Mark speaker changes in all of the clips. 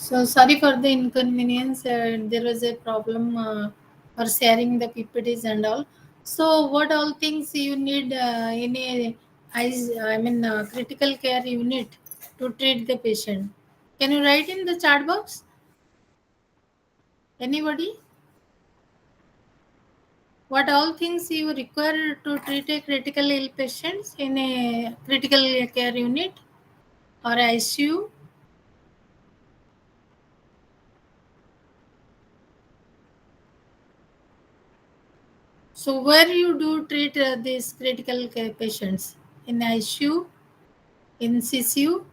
Speaker 1: So sorry for the inconvenience. There was a problem for sharing the PPTs and all. So what all things you need in a critical care unit to treat the patient? Can you write in the chat box? Anybody? What all things you require to treat a critical ill patient in a critical care unit or ICU? So where you do treat these critical care patients? In ICU, in CCU?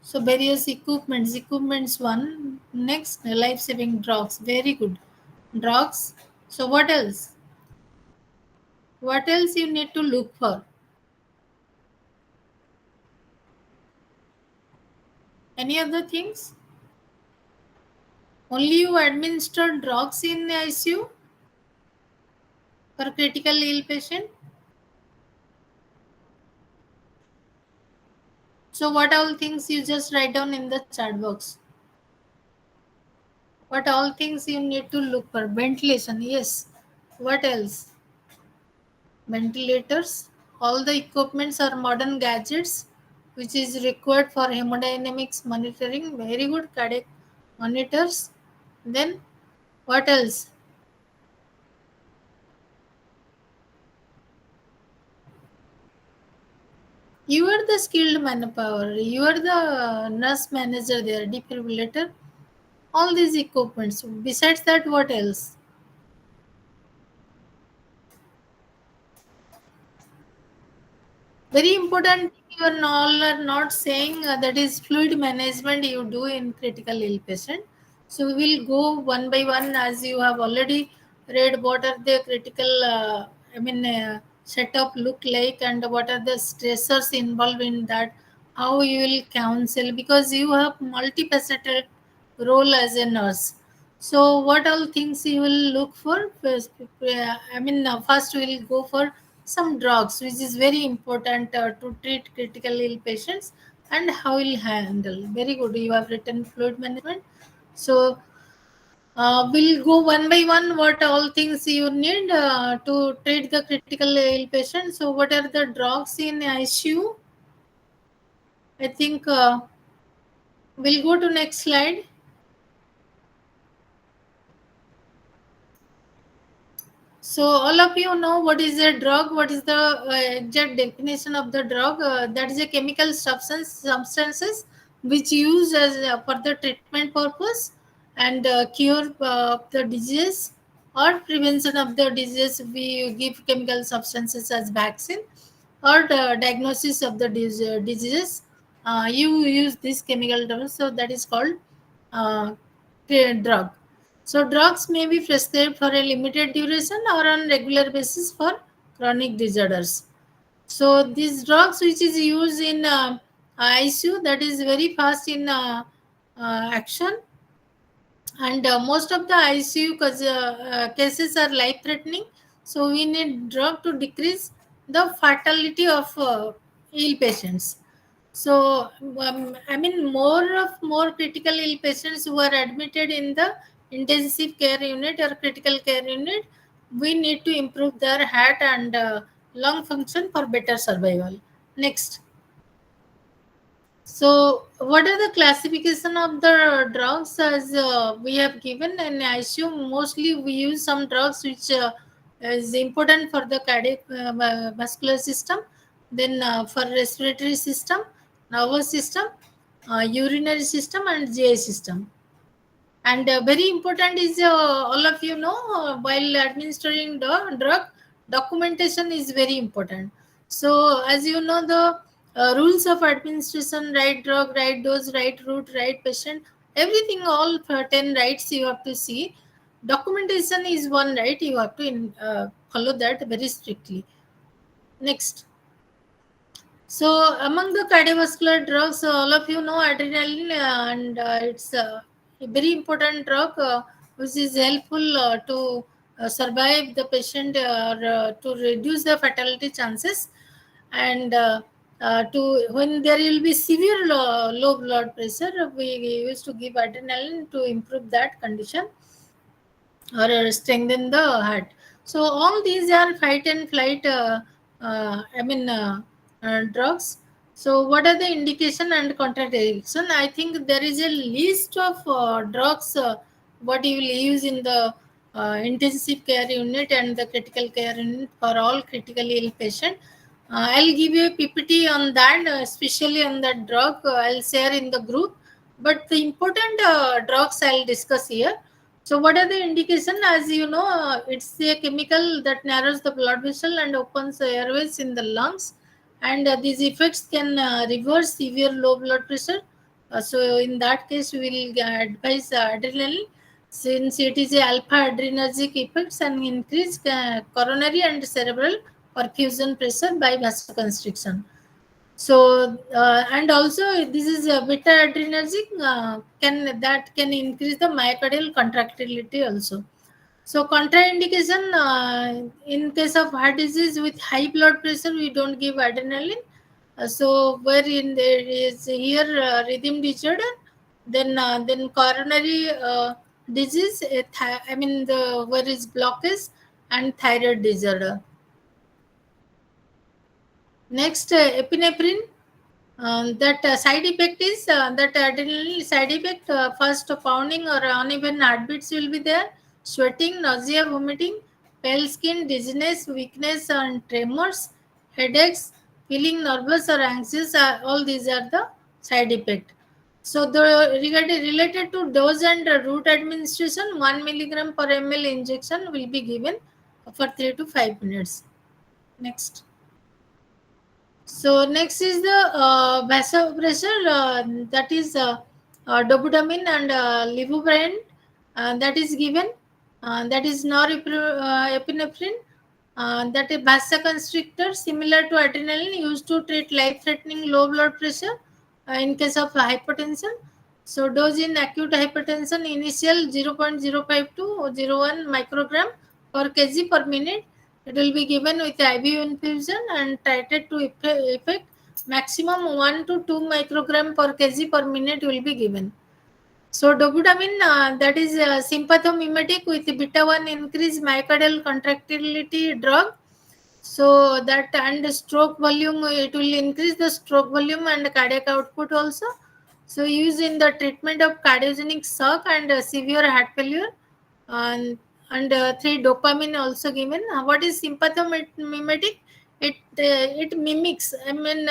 Speaker 1: So various equipments. Equipments one. Next, life-saving drugs. Very good. Drugs. So what else? What else you need to look for? Any other things? Only you administer drugs in ICU for critical ill patient? So what all things you just write down in the chat box? What all things you need to look for? Ventilation, yes. What else? Ventilators. All the equipments are modern gadgets which is required for hemodynamics monitoring. Very good. Cardiac monitors. Then what else? You are the skilled manpower. You are the nurse manager there, defibrillator. All these equipments. Besides that, what else? Very important, you are all are not saying that is fluid management you do in critical ill patient. So we will go one by one as you have already read what are the critical, setup look like and what are the stressors involved in that, how you will counsel because you have multifaceted role as a nurse. So, what all things you will look for? First, first we will go for some drugs, which is very important to treat critical ill patients and how will handle. Very good. You have written fluid management. So, we'll go one by one. What all things you need to treat the critical ill patient? So, what are the drugs in ICU? I think we'll go to next slide. So all of you know what is a drug, what is the exact definition of the drug. That is a chemical substances which use as for the treatment purpose and cure of the disease or prevention of the disease. We give chemical substances as vaccine or the diagnosis of the diseases. You use this chemical drugs, so that is called uh, drug. So drugs may be prescribed for a limited duration or on regular basis for chronic disorders. So these drugs which is used in ICU, that is very fast in action, and most of the ICU cases are life threatening. So we need drug to decrease the fatality of ill patients. So, more critical ill patients who are admitted in the intensive care unit or critical care unit, we need to improve their heart and lung function for better survival. Next. So, what are the classification of the drugs as we have given in ICU? Mostly, we use some drugs which is important for the cardiac vascular system, then for respiratory system, nervous system, urinary system, and GI system. And very important is all of you know while administering the drug, documentation is very important. So as you know the rules of administration, right drug, right dose, right route, right patient, everything, all for 10 rights you have to see. Documentation is one right, you have to follow that very strictly. Next. So, among the cardiovascular drugs, all of you know adrenaline, and it's a very important drug which is helpful to survive the patient or to reduce the fatality chances. And to when there will be severe low blood pressure, we used to give adrenaline to improve that condition or strengthen the heart. So all these are fight and flight. Drugs. So what are the indication and contraindication? I think there is a list of drugs what you will use in the intensive care unit and the critical care unit for all critically ill patient. I'll give you a PPT on that, especially on that drug. I'll share in the group. But the important drugs I'll discuss here. So, what are the indication? As you know, it's a chemical that narrows the blood vessel and opens the airways in the lungs, and these effects can reverse severe low blood pressure. So, in that case, we will advise adrenaline since it is a alpha adrenergic effects and increase coronary and cerebral perfusion pressure by vasoconstriction. So and also this is a beta adrenergic can increase the myocardial contractility also. So contraindication in case of heart disease with high blood pressure, we don't give adrenaline. So wherein there is here rhythm disorder, then coronary disease, I mean the where is blockage and thyroid disorder. Next, epinephrine. That side effect is that adrenaline side effect. First, pounding or uneven heartbeats will be there. Sweating, nausea, vomiting, pale skin, dizziness, weakness, and tremors, headaches, feeling nervous or anxious. All these are the side effect. So, the regarding related to dose and route administration, 1 milligram per ml injection will be given for 3 to 5 minutes. Next. So next is the vasopressor, that is dobutamine and levobrine, that is given. That is norepinephrine. That is vasoconstrictor similar to adrenaline used to treat life-threatening low blood pressure in case of hypertension. So dose in acute hypertension initial 0.05 to 0.01 microgram per kg per minute. It will be given with IV infusion and titrated to effect. Maximum 1 to 2 microgram per kg per minute will be given. So dobutamine, that is sympathomimetic with beta 1 increased myocardial contractility drug. So that and stroke volume, it will increase the stroke volume and cardiac output also. So used in the treatment of cardiogenic shock and severe heart failure. And 3 dopamine also given. What is sympathomimetic? It mimics, I mean,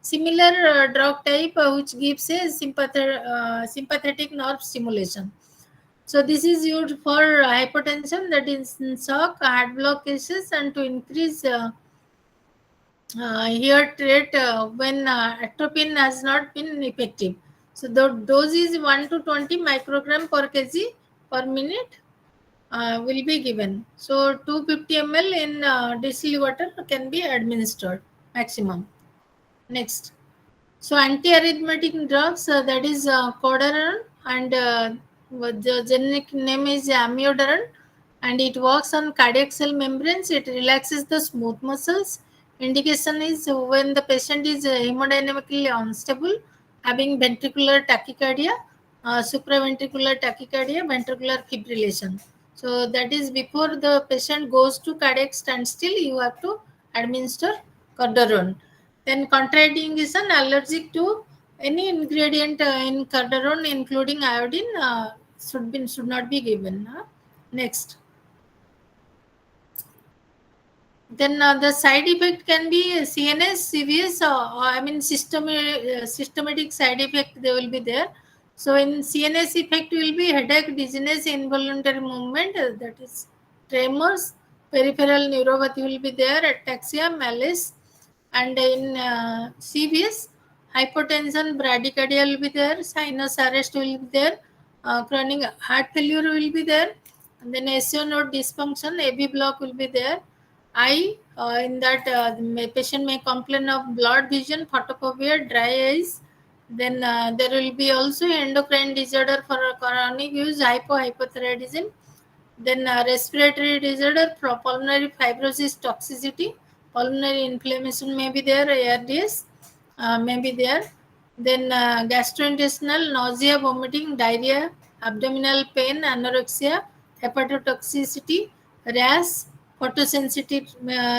Speaker 1: similar drug type which gives a sympathetic nerve stimulation. So this is used for hypertension, that is in shock, heart block cases, and to increase heart rate when atropine has not been effective. So the dose is 1 to 20 microgram per kg per minute will be given. So 250 ml in distilled water can be administered maximum. Next. So antiarrhythmic drugs, that is codaron, and the generic name is amiodaron, and it works on cardiac cell membranes. It relaxes the smooth muscles. Indication is when the patient is hemodynamically unstable, having ventricular tachycardia, supraventricular tachycardia, ventricular fibrillation. So that is before the patient goes to cardiac standstill, you have to administer codaron. Then contraindication, allergic to any ingredient in cardaron, including iodine, should not be given. Next. Then the side effect can be CNS, CVS, I mean systematic side effect they will be there. So in CNS effect will be headache, dizziness, involuntary movement, that is tremors, peripheral neuropathy will be there, ataxia, malaise, and in CVS, hypertension, bradycardia will be there, sinus arrest will be there, chronic heart failure will be there, and then SO node dysfunction, AV block will be there. Eye, in that the patient may complain of blurred vision, photophobia, dry eyes. Then there will be also endocrine disorder for chronic use, hypothyroidism. Then respiratory disorder, pulmonary fibrosis, toxicity, pulmonary inflammation may be there, ARDS. may be there. Then gastrointestinal, nausea, vomiting, diarrhea, abdominal pain, anorexia, hepatotoxicity, rash,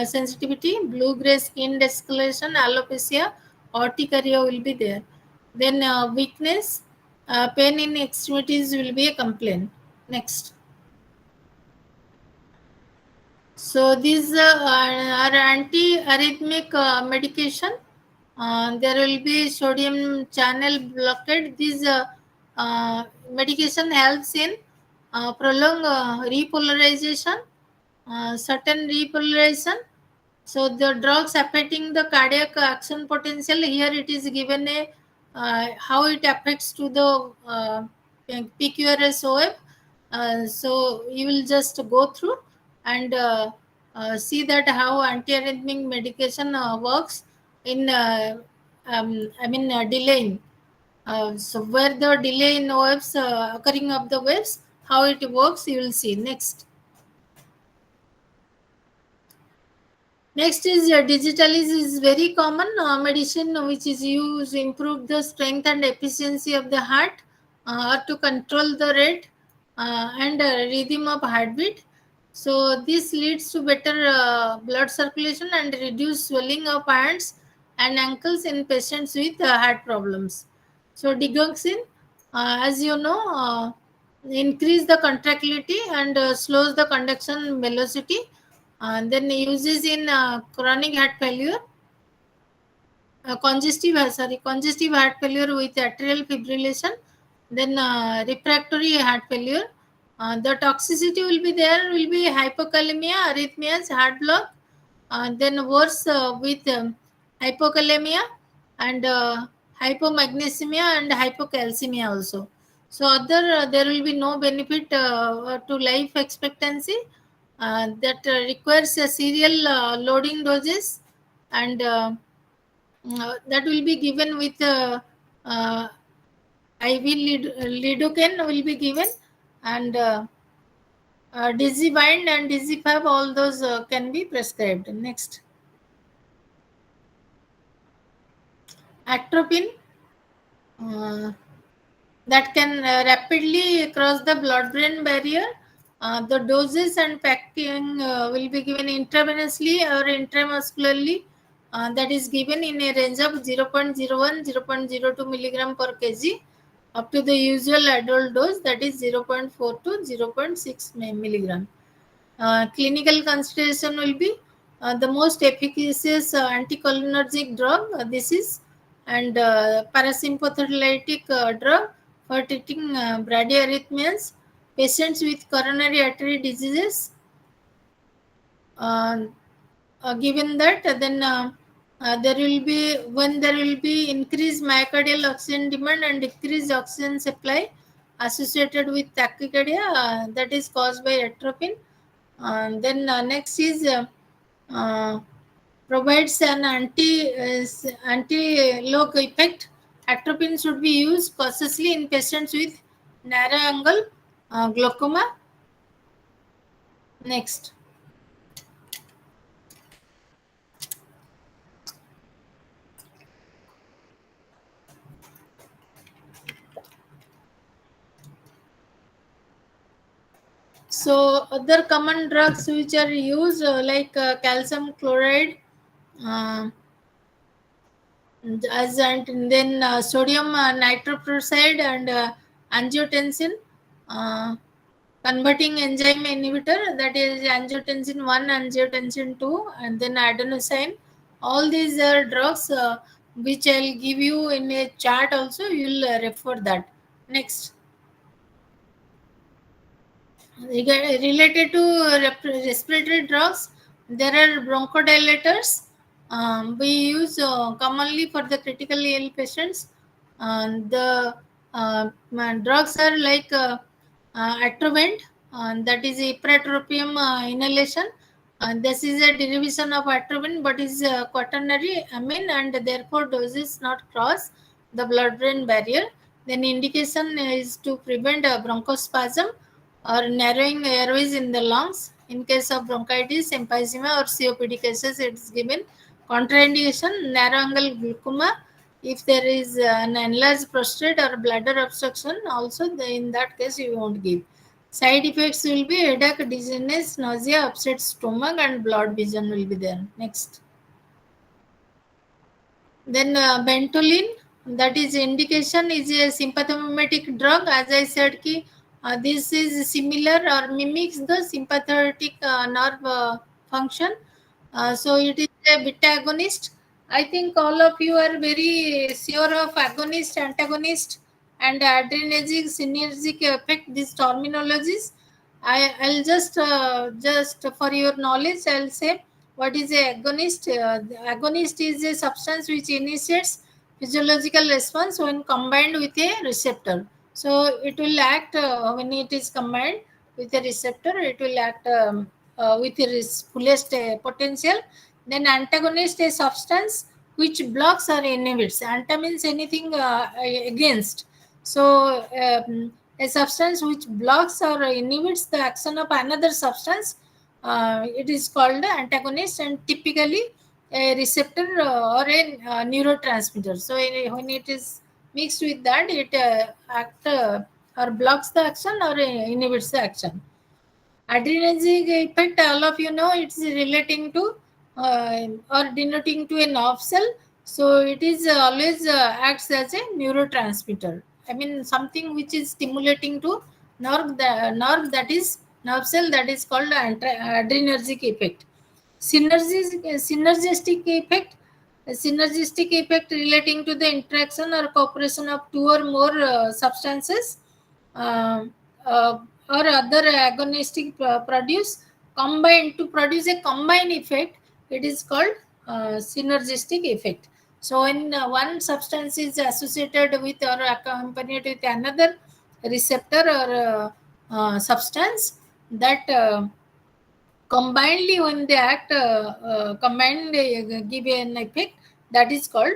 Speaker 1: sensitivity, blue-gray skin discoloration, alopecia, urticaria will be there. Then weakness, pain in extremities will be a complaint. Next. So these are anti-arrhythmic medication. There will be sodium channel blockade. This medication helps in prolong repolarization, certain repolarization. So the drugs affecting the cardiac action potential, here it is given a how it affects to the PQRS-OF. So you will just go through and see that how antiarrhythmic medication works in delaying. So where the delay in waves occurring of the waves, how it works, you will see. Next is digital is very common medicine which is used to improve the strength and efficiency of the heart or to control the rate and rhythm of heartbeat. So this leads to better blood circulation and reduce swelling of hands and ankles in patients with heart problems. So digoxin, as you know, increase the contractility and slows the conduction velocity, and then uses in chronic heart failure, congestive heart failure with atrial fibrillation, then refractory heart failure. The toxicity will be there, will be hypokalemia, arrhythmias, heart block, then worse with hypokalemia and hypomagnesemia and hypocalcemia also. So other there will be no benefit to life expectancy, that requires a serial loading doses, and that will be given with IV lidocaine will be given, and Dizibind and Dizifab, all those can be prescribed. Next, atropine, uh, that can rapidly cross the blood-brain barrier. The doses and packing will be given intravenously or intramuscularly. That is given in a range of 0.01, 0.02 milligram per kg, up to the usual adult dose, that is 0.4 to 0.6 milligram. Clinical consideration will be the most efficacious anticholinergic drug. This is, and parasympathetic drug for treating bradyarrhythmias, patients with coronary artery diseases. Uh, Given that, then there will be, when there will be increased myocardial oxygen demand and decreased oxygen supply associated with tachycardia, that is caused by atropine. Then next is uh, provides an anti-lock effect. Atropine should be used cautiously in patients with narrow angle glaucoma. Next. So other common drugs which are used like calcium chloride, uh, and then sodium nitroprusside and angiotensin, uh, converting enzyme inhibitor, that is angiotensin 1, angiotensin 2, and then adenosine. All these are drugs which I'll give you in a chart also, you'll refer that. Next. Related to respiratory drugs, there are bronchodilators. We use commonly for the critically ill patients. The drugs are like Atrovent, that is ipratropium inhalation. This is a derivation of Atrovent, but is quaternary amine, and therefore doses not cross the blood-brain barrier. Then indication is to prevent bronchospasm or narrowing airways in the lungs. In case of bronchitis, emphysema, or COPD cases, it is given. Contraindication: narrow angle glaucoma, If there is an enlarged prostate or bladder obstruction, also in that case you won't give. Side effects will be headache, dizziness, nausea, upset stomach, and blood vision will be there. Next. Then Ventolin, that is indication, is a sympathetic drug. As I said, this is similar or mimics the sympathetic nerve function. So it is a beta agonist. I think all of you are very sure of agonist, antagonist, and adrenergic, synergic effect. These terminologies. I'll just for your knowledge, I'll say what is a agonist. The agonist is a substance which initiates physiological response when combined with a receptor. So it will act when it is combined with a receptor. It will act with its fullest potential. Then antagonist, a substance which blocks or inhibits. Anta means anything against. So a substance which blocks or inhibits the action of another substance, it is called antagonist, and typically a receptor or a neurotransmitter. So when it is mixed with that, it act or blocks the action or inhibits the action. Adrenergic effect, all of you know, it's relating to or denoting to a nerve cell. So it is always acts as a neurotransmitter. I mean something which is stimulating to nerve, that is nerve cell, that is called adrenergic effect. Synergistic effect, a synergistic effect relating to the interaction or cooperation of two or more substances uh, uh, or other agonistic produce combined to produce a combined effect. It is called synergistic effect. So when one substance is associated with or accompanied with another receptor or substance, that combinedly when they act combined, they give an effect, that is called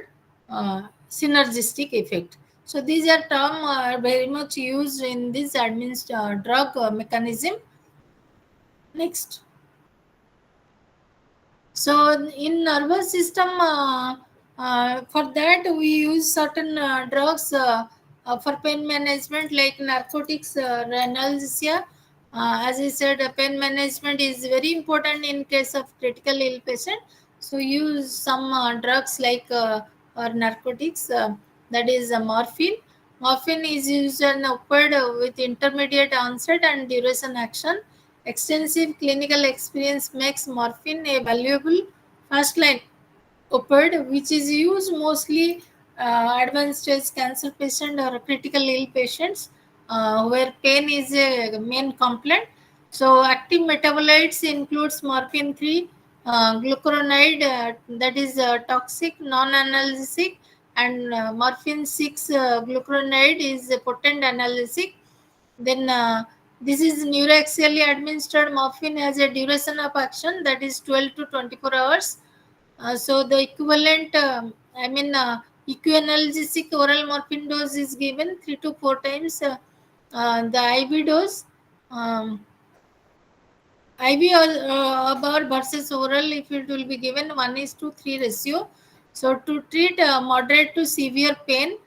Speaker 1: synergistic effect. So these are term very much used in this drug mechanism. Next. So in nervous system, for that we use certain drugs for pain management, like narcotics, analgesia. As I said, pain management is very important in case of critical ill patient. So use some drugs like or narcotics, that is morphine. Morphine is used an opioid with intermediate onset and duration action. Extensive clinical experience makes morphine a valuable first line opioid, which is used mostly advanced stage cancer patient or critical ill patients where pain is a main complaint. So active metabolites includes morphine 3, glucuronide, that is toxic, non-analgesic, and morphine 6, glucuronide is a potent analgesic. Then this is neuroaxially administered morphine has a duration of action that is 12 to 24 hours. So the equivalent, equianalgesic oral morphine dose is given 3 to 4 times the IV dose. Um, IV about versus oral, if it will be given 1:3 ratio. So to treat moderate to severe pain,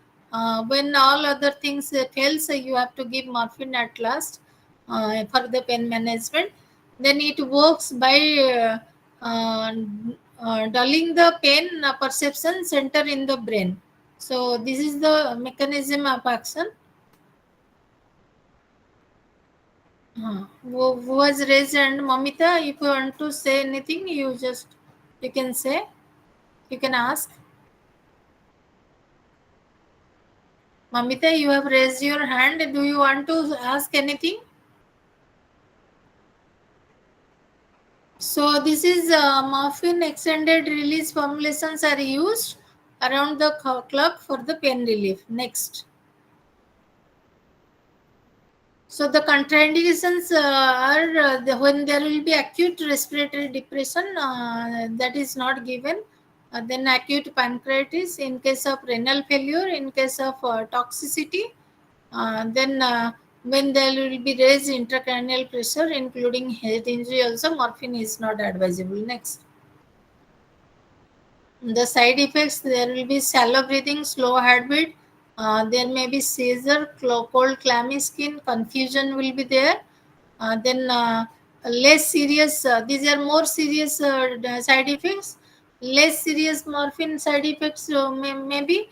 Speaker 1: when all other things fail, so you have to give morphine at last for the pain management. Then it works by uh, dulling the pain perception center in the brain. So this is the mechanism of action. Who was raised, and Mamita, if you want to say anything, you can say, you can ask. Mamita, you have raised your hand. Do you want to ask anything? So this is morphine extended release formulations are used around the clock for the pain relief. Next. So the contraindications are when there will be acute respiratory depression, that is not given. Then acute pancreatitis in case of renal failure, in case of toxicity. Then when there will be raised intracranial pressure, including head injury, also morphine is not advisable. Next. The side effects, there will be shallow breathing, slow heartbeat, there may be seizure, cold clammy skin, confusion will be there. Then less serious, these are more serious side effects. Less serious morphine side effects may be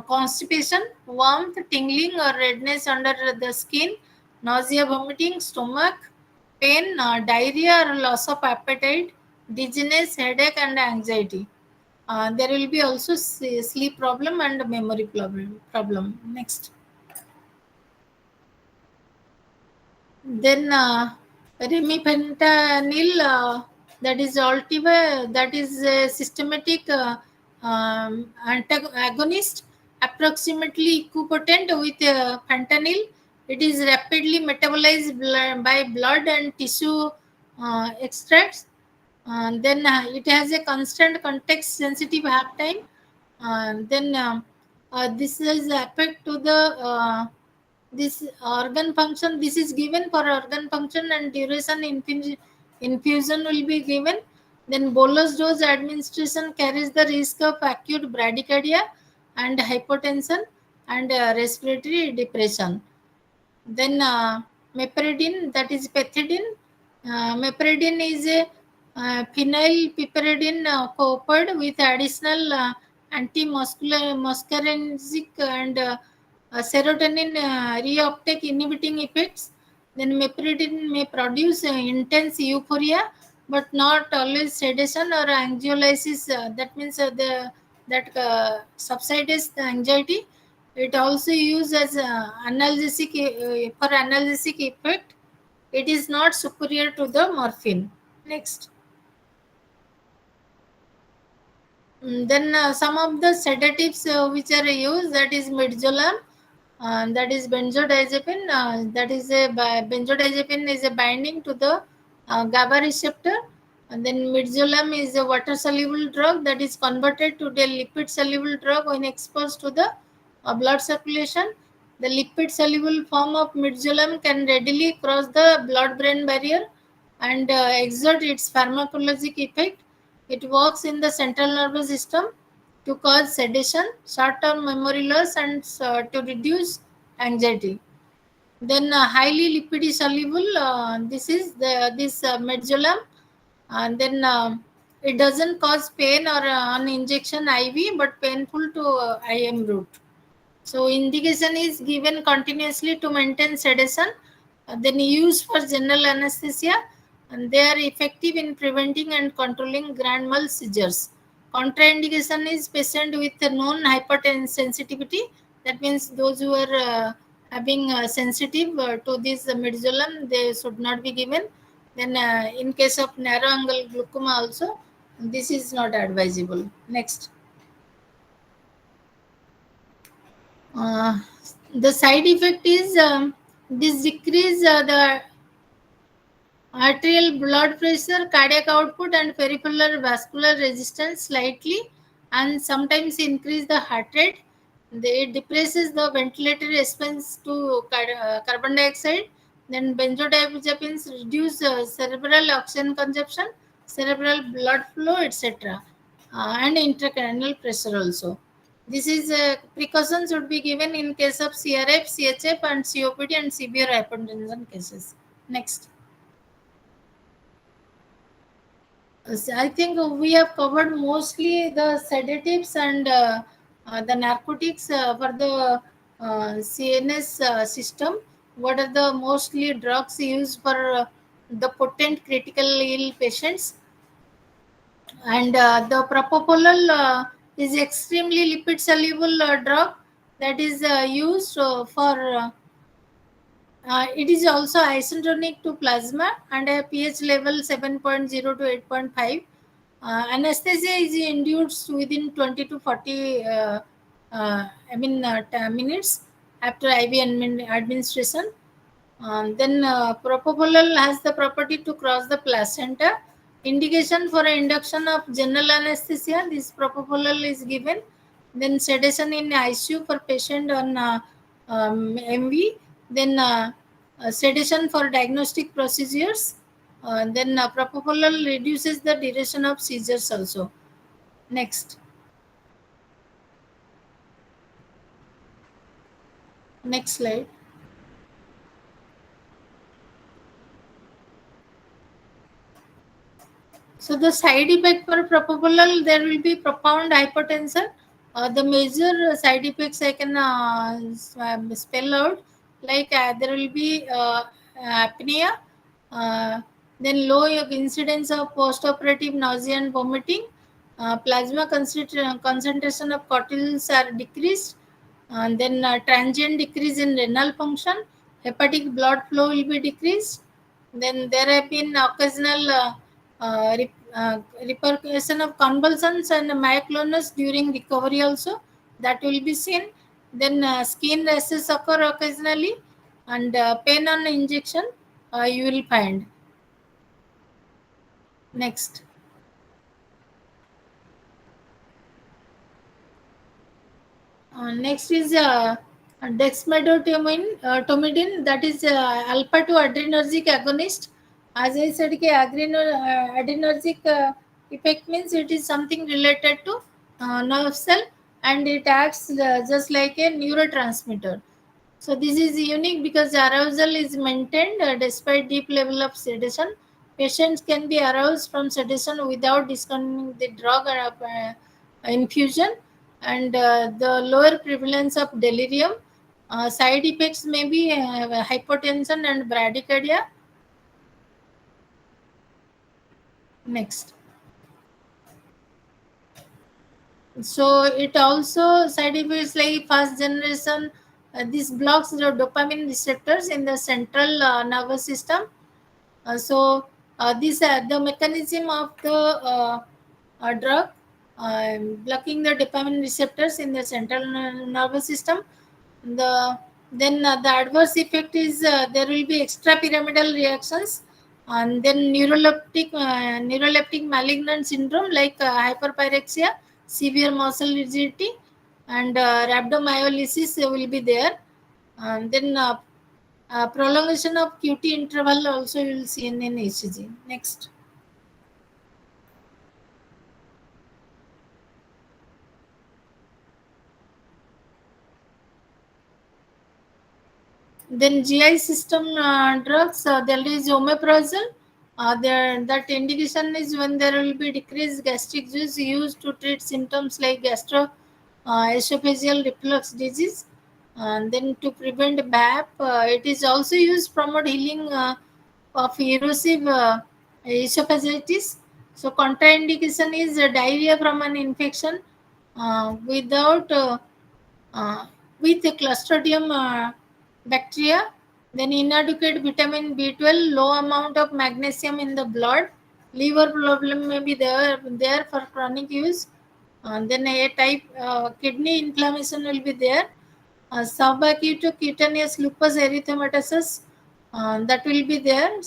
Speaker 1: constipation, warmth, tingling or redness under the skin, nausea, vomiting, stomach pain, diarrhea or loss of appetite, dizziness, headache and anxiety. There will be also sleep problem and memory problem. Next. Then remifentanil, that is Altiva, that is a systematic agonist, approximately equipotent with fentanyl. It is rapidly metabolized by blood and tissue extracts. Then it has a constant context sensitive half-time. Then this is affect to the this organ function. This is given for organ function and duration. Infusion will be given. Then bolus dose administration carries the risk of acute bradycardia and hypotension and respiratory depression. Then meperidine, that is pethidine. Meperidine is a phenylpiperidine coupled with additional anti-muscarinic and serotonin reuptake inhibiting effects. Then meperidine may produce intense euphoria, but not always sedation or anxiolysis. That means the that subsides the anxiety. It also used as analgesic for analgesic effect. It is not superior to the morphine. Next. Then some of the sedatives which are used, that is midazolam, that is benzodiazepine. Benzodiazepine is a binding to the GABA receptor. And then midazolam is a water soluble drug that is converted to the lipid soluble drug when exposed to the blood circulation. The lipid soluble form of midazolam can readily cross the blood brain barrier and exert its pharmacologic effect. It works in the central nervous system to cause sedation, short-term memory loss, and to reduce anxiety. Then highly lipid soluble. This is this midazolam, and then it doesn't cause pain or on injection IV, but painful to IM route. So indication is given continuously to maintain sedation, then used for general anesthesia, and they are effective in preventing and controlling grand mal seizures. Contraindication is patient with a known hypertension sensitivity. That means those who are having sensitive to this midazolam, they should not be given. Then in case of narrow angle glaucoma also, this is not advisable. Next. Uh, the side effect is this decrease the arterial blood pressure, cardiac output, and peripheral vascular resistance slightly, and sometimes increase the heart rate. It depresses the ventilatory response to carbon dioxide. Then benzodiazepines reduce cerebral oxygen consumption, cerebral blood flow, etc., and intracranial pressure also. This is precautions should be given in case of CRF, CHF, and COPD and severe hypertension cases. Next. I think we have covered mostly the sedatives and the narcotics for the CNS system. What are the mostly drugs used for the potent critical ill patients? And the propofol is extremely lipid soluble drug that is used for it is also isotonic to plasma and a pH level 7.0 to 8.5. Anesthesia is induced within 20 to 40 minutes after IV administration. Then propofol has the property to cross the placenta. Indication for induction of general anesthesia. This propofol is given. Then sedation in ICU for patient on MV. Then sedation for diagnostic procedures. Then propofol reduces the duration of seizures also. Next. Next slide. So the side effect for propofol, there will be profound hypertension. The major side effects I can spell out, like there will be apnea, uh, then low incidence of post-operative nausea and vomiting, plasma concentration of cortisols are decreased, and then transient decrease in renal function, hepatic blood flow will be decreased. Then there have been occasional repercussion of convulsions and myoclonus during recovery also, that will be seen. Then skin rashes occur occasionally, and pain on injection you will find. Next. Next is dexmedetomidine, that is alpha 2 adrenergic agonist. As I said, adrenergic effect means it is something related to nerve cell, and it acts just like a neurotransmitter. So this is unique because arousal is maintained despite deep level of sedation. Patients can be aroused from sedation without discontinuing the drug or infusion, and the lower prevalence of delirium. Side effects may be hypotension and bradycardia. Next. So it also side effects like first generation. This blocks the dopamine receptors in the central nervous system. So this the mechanism of the drug blocking the dopamine receptors in the central nervous system. The then the adverse effect is there will be extrapyramidal reactions, and then neuroleptic malignant syndrome like hyperpyrexia, severe muscle rigidity, and rhabdomyolysis will be there. And then prolongation of QT interval also you will see in ECG. Next. Then GI system drugs, there is omeprazole. That indication is when there will be decreased gastric juice used to treat symptoms like esophageal reflux disease. And then to prevent BAP, it is also used to promote healing of erosive esophagitis. So contraindication is diarrhea from an infection without uh, with the Clostridium bacteria, then inadequate vitamin B12, low amount of magnesium in the blood, liver problem may be there for chronic use, and then a type kidney inflammation will be there, subacute cutaneous lupus erythematosus, that will be there.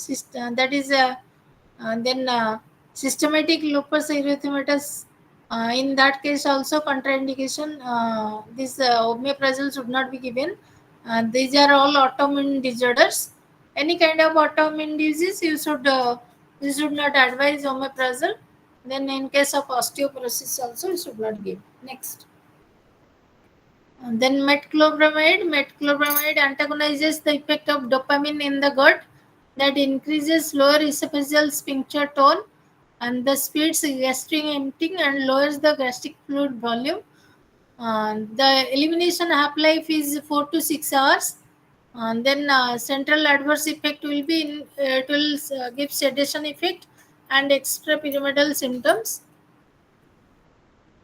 Speaker 1: That is then systematic lupus erythematosus. In that case, also contraindication. This omeprazole should not be given. These are all autoimmune disorders. Any kind of autoimmune disease, you should not advise omeprazole. Then, in case of osteoporosis, also you should not give. Next. And then metclopramide antagonizes the effect of dopamine in the gut, that increases lower esophageal sphincter tone, and the speeds gastric emptying and lowers the gastric fluid volume. The elimination half-life is 4 to 6 hours. And then central adverse effect will be it will give sedation effect and extrapyramidal symptoms.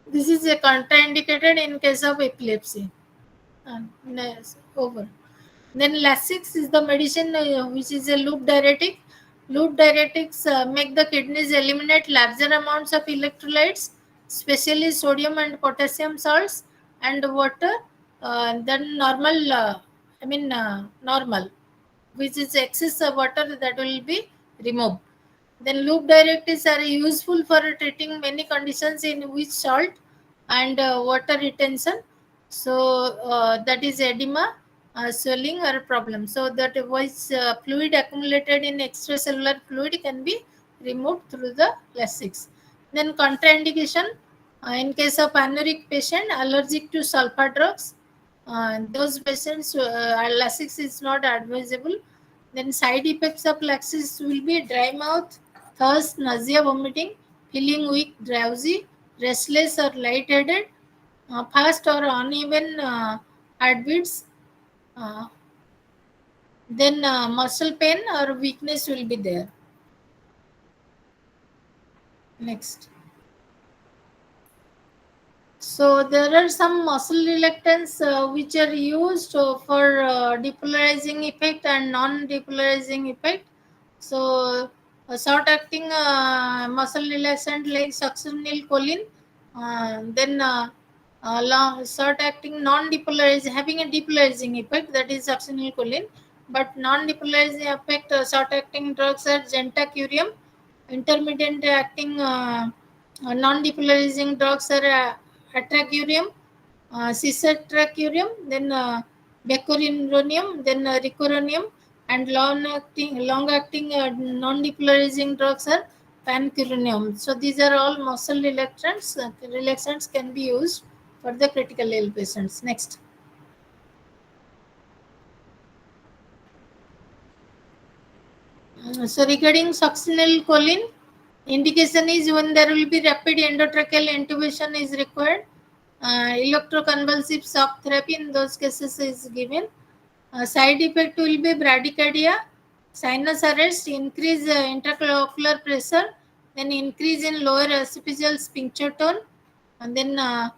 Speaker 1: This is a contraindicated in case of epilepsy. Nice. Over. Then Lasix is the medicine which is a loop diuretic. Loop diuretics make the kidneys eliminate larger amounts of electrolytes, especially sodium and potassium salts and water than normal. Normal, which is excess of water that will be removed. Then loop directives are useful for treating many conditions in which salt and water retention. So that is edema, swelling or problem. So that was fluid accumulated in extracellular fluid can be removed through the Lasix. Then contraindication in case of anuric patient allergic to sulfa drugs, Those patients, laxatives is not advisable. Then side effects of laxatives will be dry mouth, thirst, nausea, vomiting, feeling weak, drowsy, restless or lightheaded, fast or uneven heartbeats. Uh, then muscle pain or weakness will be there. Next. So there are some muscle relaxants which are used for depolarizing effect and non-depolarizing effect. So short-acting muscle relaxant like succinylcholine, then short-acting non-depolarizing having a depolarizing effect, that is succinylcholine, but non-depolarizing effect short-acting drugs are gentacurium, intermittent acting non-depolarizing drugs are atracurium, cisatracurium, then becuronium, then ricuronium, and long-acting non-depolarizing drugs are pancuronium. So these are all muscle relaxants. Relaxants can be used for the critical ill patients. Next. So regarding succinylcholine, indication is when there will be rapid endotracheal intubation is required. Electroconvulsive shock therapy in those cases is given. Side effect will be bradycardia, sinus arrest, increase intraocular pressure, then increase in lower occipital sphincter tone, and then uh,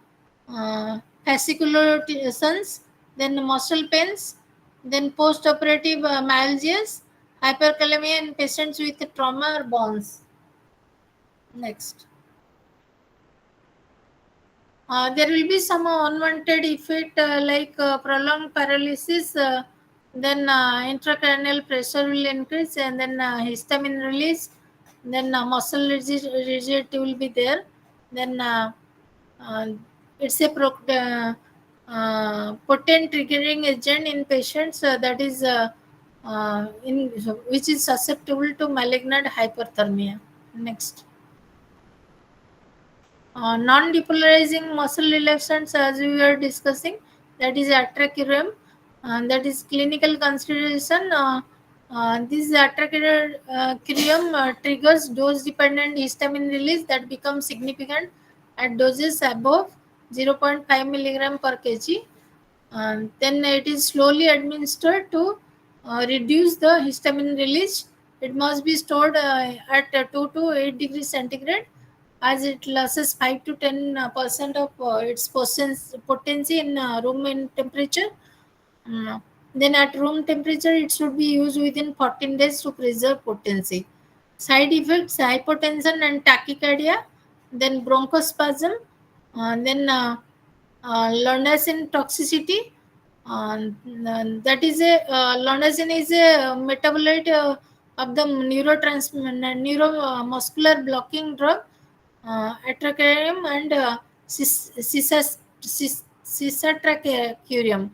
Speaker 1: fasciculation, then muscle pains, then post-operative myalgias, hyperkalemia in patients with trauma or burns. Next. There will be some unwanted effect like prolonged paralysis, then intracranial pressure will increase, and then histamine release, then rigidity will be there. Then uh, it's a potent triggering agent in patients that is in which is susceptible to malignant hyperthermia. Next. Non-depolarizing muscle relaxants, as we were discussing, that is atracurium, that is clinical consideration. This atracurium triggers dose-dependent histamine release that becomes significant at doses above 0.5 milligram per kg. Then it is slowly administered to reduce the histamine release. It must be stored at 2 to 8 degrees centigrade, as it loses 5 to 10% of its potency in room in temperature. Mm. Then at room temperature, it should be used within 14 days to preserve potency. Side effects: hypotension and tachycardia, then bronchospasm, then Lornazine toxicity. That is a Lornazine is a metabolite of the neuromuscular blocking drug, atracurium and cisatracurium,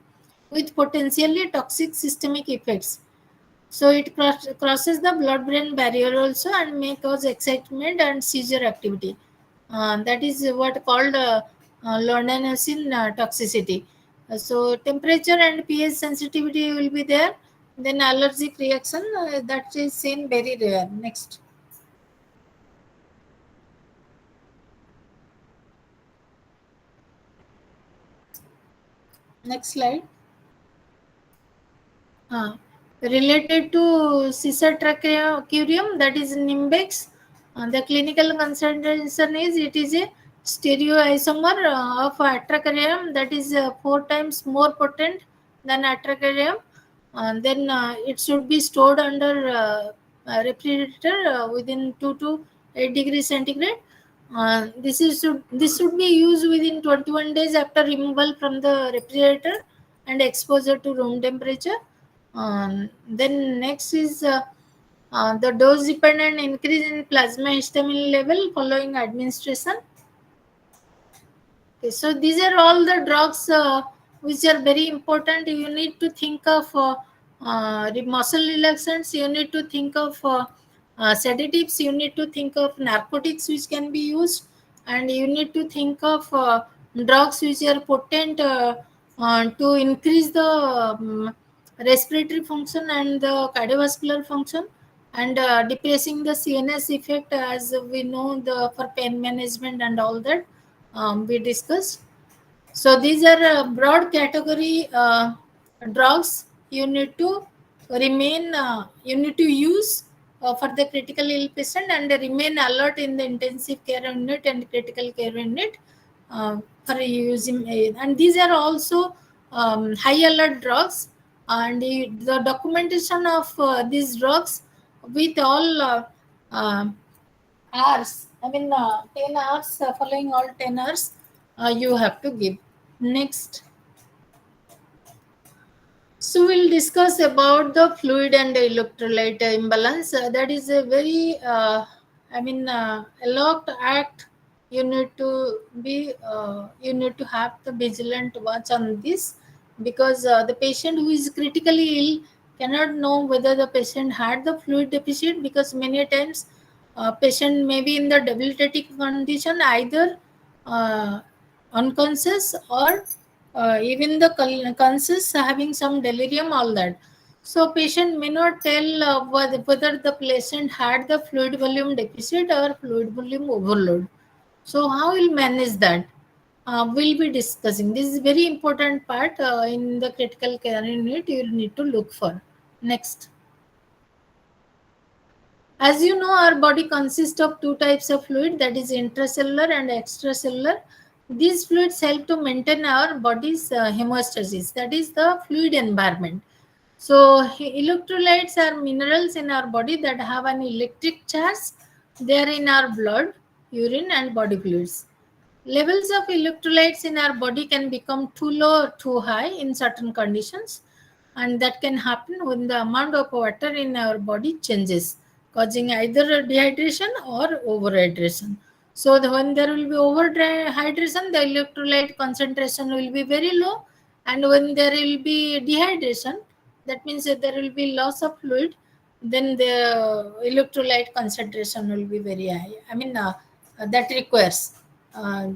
Speaker 1: with potentially toxic systemic effects. So it crosses the blood-brain barrier also and may cause excitement and seizure activity. That is what called Lornazine toxicity. So temperature and pH sensitivity will be there. Then allergic reaction that is seen very rare. Next. Next slide. Uh, Related to cisatracurium, that is Nimbex, the clinical concentration is it is a stereoisomer of atracurium that is 4 times more potent than atracurium. Then it should be stored under refrigerator within 2 to 8 degrees centigrade. This should be used within 21 days after removal from the refrigerator and exposure to room temperature. Then next is the dose dependent increase in plasma histamine level following administration. Okay, so these are all the drugs which are very important. You need to think of muscle relaxants. You need to think of sedatives. You need to think of narcotics which can be used, and you need to think of drugs which are potent to increase the respiratory function and the cardiovascular function, and depressing the CNS effect, as we know, the for pain management and all that we discussed. So these are broad category drugs you need to you need to use for the critical ill patient, and remain alert in the intensive care unit and critical care unit for using. And these are also high alert drugs, and the documentation of these drugs with all uh, hours, I mean 10 hours, following all 10 hours you have to give. Next, so we'll discuss about the fluid and electrolyte imbalance. That is a very, a locked act. You need to be, you need to have the vigilant watch on this, because the patient who is critically ill cannot know whether the patient had the fluid deficit, because many times patient may be in the debilitating condition, either uh, unconscious, or even the conscious, having some delirium, all that. So patient may not tell whether the patient had the fluid volume deficit or fluid volume overload. So how will manage that? We'll be discussing. This is very important part in the critical care unit. You need to look for. Next. As you know, our body consists of two types of fluid, that is intracellular and extracellular. These fluids help to maintain our body's hemostasis, that is the fluid environment. So electrolytes are minerals in our body that have an electric charge. They are in our blood, urine, and body fluids. Levels of electrolytes in our body can become too low or too high in certain conditions, and that can happen when the amount of water in our body changes, causing either dehydration or overhydration. So when there will be overhydration, the electrolyte concentration will be very low, and when there will be dehydration, that means that there will be loss of fluid, then the electrolyte concentration will be very high. That requires, uh,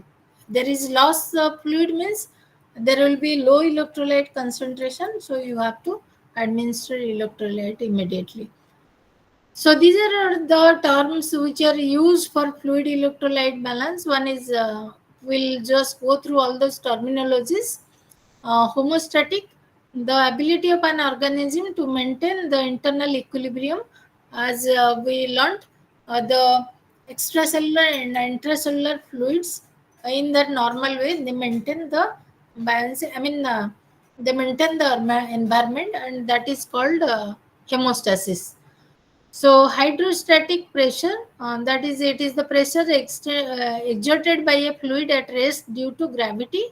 Speaker 1: there is loss of fluid, means there will be low electrolyte concentration, so you have to administer electrolyte immediately. So these are the terms which are used for fluid electrolyte balance. One is, we'll just go through all those terminologies. Homeostatic, the ability of an organism to maintain the internal equilibrium. As we learned, the extracellular and intracellular fluids, in their normal way, they maintain the balance. They maintain the environment, and that is called hemostasis. So hydrostatic pressure, that is, it is the pressure exerted by a fluid at rest due to gravity,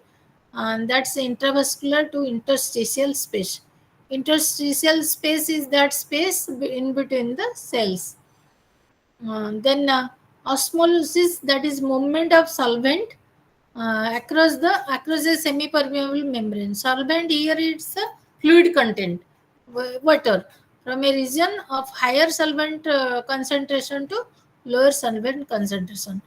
Speaker 1: and that's intravascular to interstitial space. Interstitial space is that space in between the cells. Then osmosis, that is movement of solvent across a semi-permeable membrane. Solvent here, it's a fluid content, water, from a region of higher solvent concentration to lower solvent concentration,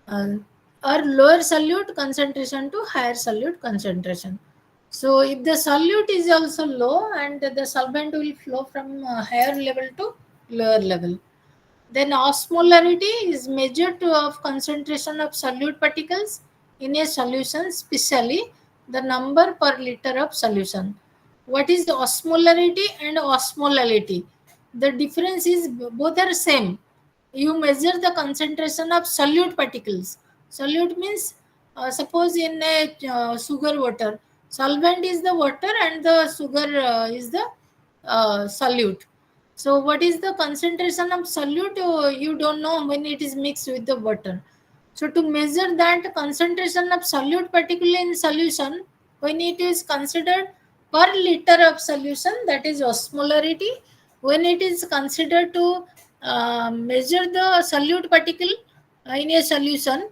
Speaker 1: uh, or lower solute concentration to higher solute concentration. So if the solute is also low, and the solvent will flow from higher level to lower level. Then osmolarity is measured of concentration of solute particles in a solution, especially the number per liter of solution. What is osmolarity and osmolality? The difference is both are same. You measure the concentration of solute particles. Solute means, suppose in a sugar water, solvent is the water and the sugar is the solute. So what is the concentration of solute? You don't know when it is mixed with the water. So to measure that concentration of solute, particularly in solution, when it is considered per liter of solution, that is osmolarity. When it is considered to measure the solute particle in a solution,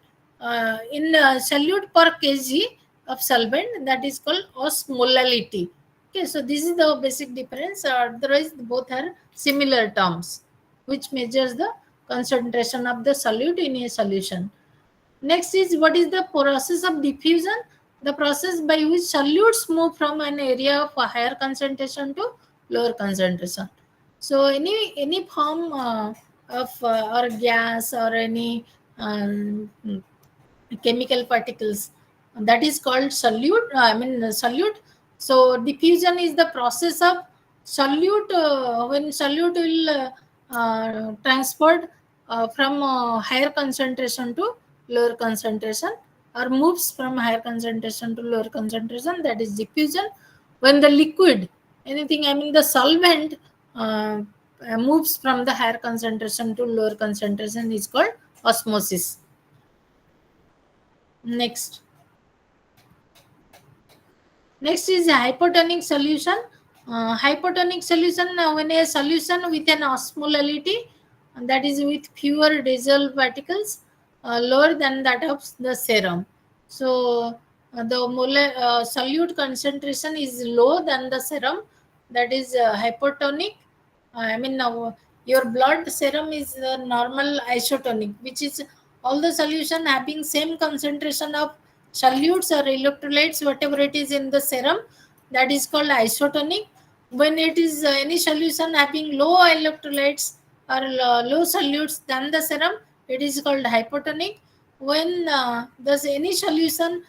Speaker 1: in solute per kg of solvent, that is called osmolality. Okay, so this is the basic difference. Otherwise, both are similar terms, which measures the concentration of the solute in a solution. Next is, what is the process of diffusion? the process by which solutes move from an area of a higher concentration to lower concentration. So any form of or gas or any chemical particles, that is called solute, solute. So diffusion is the process of solute, when solute will transport from higher concentration to lower concentration, or moves from higher concentration to lower concentration, that is diffusion. When the liquid, anything, the solvent, uh, moves from the higher concentration to lower concentration, is called osmosis. Next is a hypotonic solution. Hypotonic solution, when a solution with an osmolality, that is with fewer dissolved particles lower than that of the serum. So the solute concentration is low than the serum, that is hypotonic. Your blood serum is normal isotonic, which is all the solution having same concentration of solutes or electrolytes, whatever it is in the serum, that is called isotonic. When it is any solution having low electrolytes or low solutes than the serum, it is called hypotonic. When there's any solution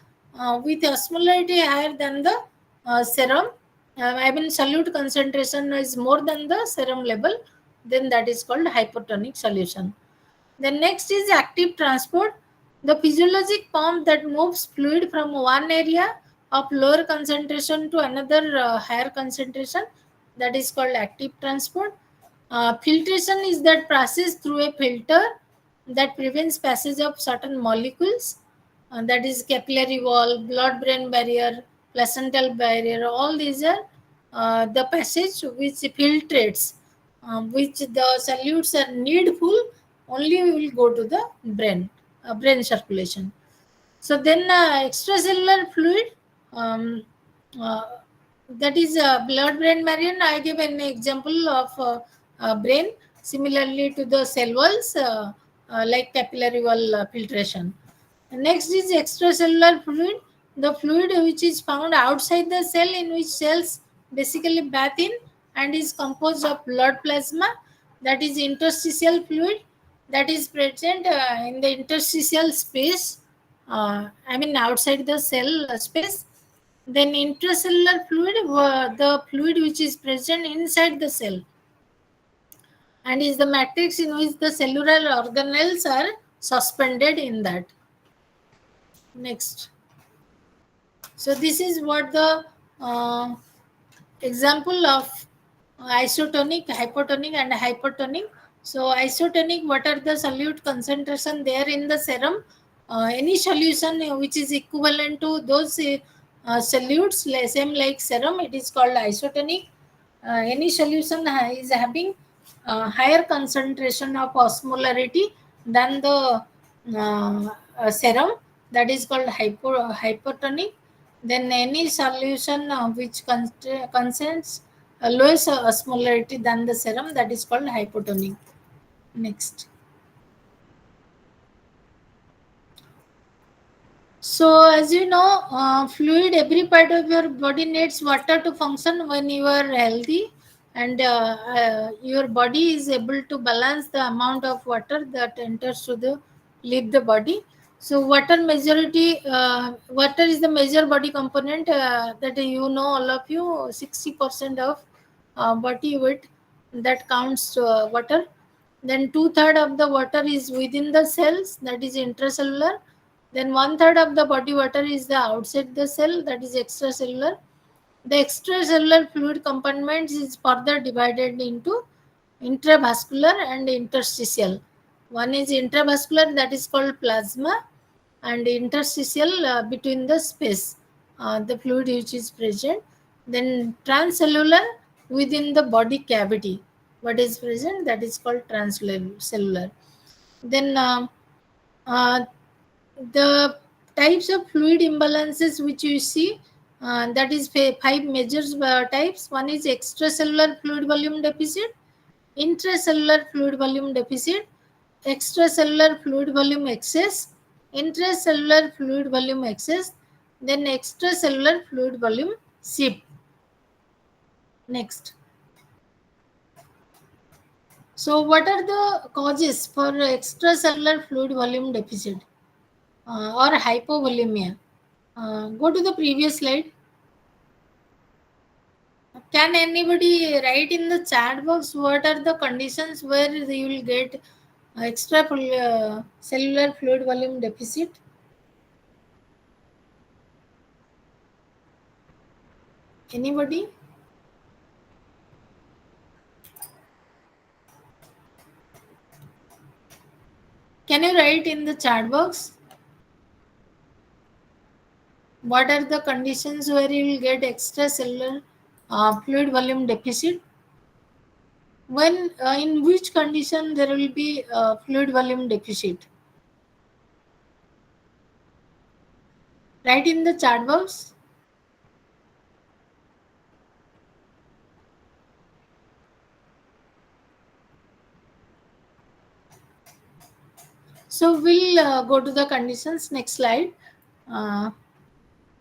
Speaker 1: with osmolarity higher than the serum, solute concentration is more than the serum level, then that is called hypotonic solution. The next is active transport, the physiologic pump that moves fluid from one area of lower concentration to another higher concentration, that is called active transport. Filtration is that process through a filter that prevents passage of certain molecules, that is capillary wall, blood brain barrier, placental barrier. All these are the passage which filtrates, which the solutes are needful, only will go to the brain circulation. So then extracellular fluid, um, uh, that is blood brain barrier. I give an example of brain, similarly to the cell walls, like capillary wall filtration. Next is extracellular fluid, the fluid which is found outside the cell, in which cells basically bathe in and is composed of blood plasma, that is interstitial fluid, that is present in the interstitial space, outside the cell space. Then intracellular fluid, the fluid which is present inside the cell and is the matrix in which the cellular organelles are suspended in that. Next. So this is what the example of isotonic, hypotonic and hypertonic. So isotonic, what are the solute concentration there in the serum? Any solution which is equivalent to those solutes, same like serum, it is called isotonic. Any solution is having higher concentration of osmolarity than the serum, that is called hypotonic. Then any solution which contains a lower osmolarity than the serum, that is called hypotonic. Next. So, as you know, fluid, every part of your body needs water to function when you are healthy, and your body is able to balance the amount of water that enters to the leave the body. So, water is the major body component, that you know, all of you, 60% of body weight, that counts water. Then two-thirds of the water is within the cells, that is intracellular. Then one-third of the body water is the outside the cell, that is extracellular. The extracellular fluid compartment is further divided into intravascular and interstitial. One is intravascular, that is called plasma, and interstitial, between the space, the fluid which is present. Then transcellular, within the body cavity, what is present, that is called transcellular. Then uh, the types of fluid imbalances which you see, that is five major types. One is extracellular fluid volume deficit, intracellular fluid volume deficit, extracellular fluid volume excess, intracellular fluid volume excess. then extracellular fluid volume SIP. Next. So, what are the causes for extracellular fluid volume deficit or hypovolemia? Go to the previous slide. Can anybody write in the chat box what are the conditions where you will get extra cellular fluid volume deficit? Anybody? Can you write in the chat box what are the conditions where you will get extracellular fluid volume deficit? When in which condition there will be fluid volume deficit? Write in the chat box. So we'll go to the conditions. Next slide. Uh,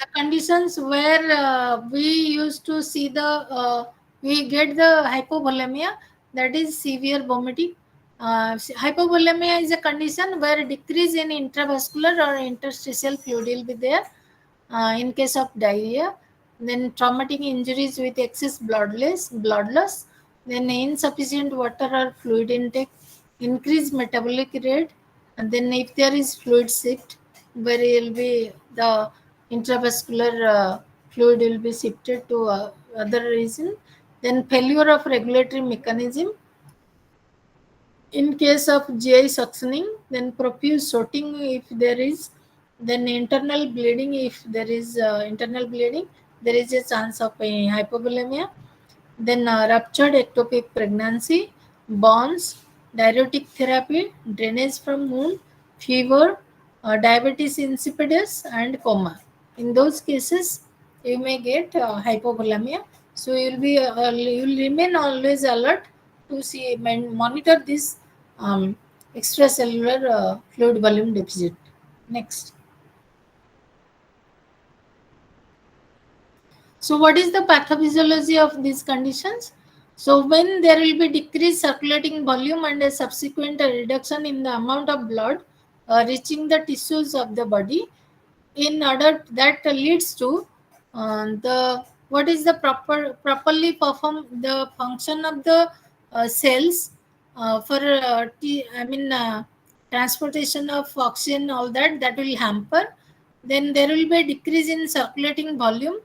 Speaker 1: the conditions where we used to see the we get the hypovolemia, that is severe vomiting. Hypovolemia is a condition where decrease in intravascular or interstitial fluid will be there in case of diarrhea, then traumatic injuries with excess blood loss, then insufficient water or fluid intake, increased metabolic rate, and then if there is fluid shift, where it will be the intravascular fluid will be shifted to other region, then failure of regulatory mechanism, in case of GI suctioning, then profuse shorting if there is, then internal bleeding if there is internal bleeding, there is a chance of a hypovolemia. Then ruptured ectopic pregnancy, burns, diuretic therapy, drainage from wound, fever, diabetes insipidus, and coma. In those cases, you may get hypovolemia. So you will remain always alert to see monitor this extracellular fluid volume deficit. Next. So, what is the pathophysiology of these conditions? So, when there will be decreased circulating volume and a subsequent reduction in the amount of blood reaching the tissues of the body, in order that leads to the what is the properly perform the function of the cells for transportation of oxygen, all that will hamper. Then there will be a decrease in circulating volume,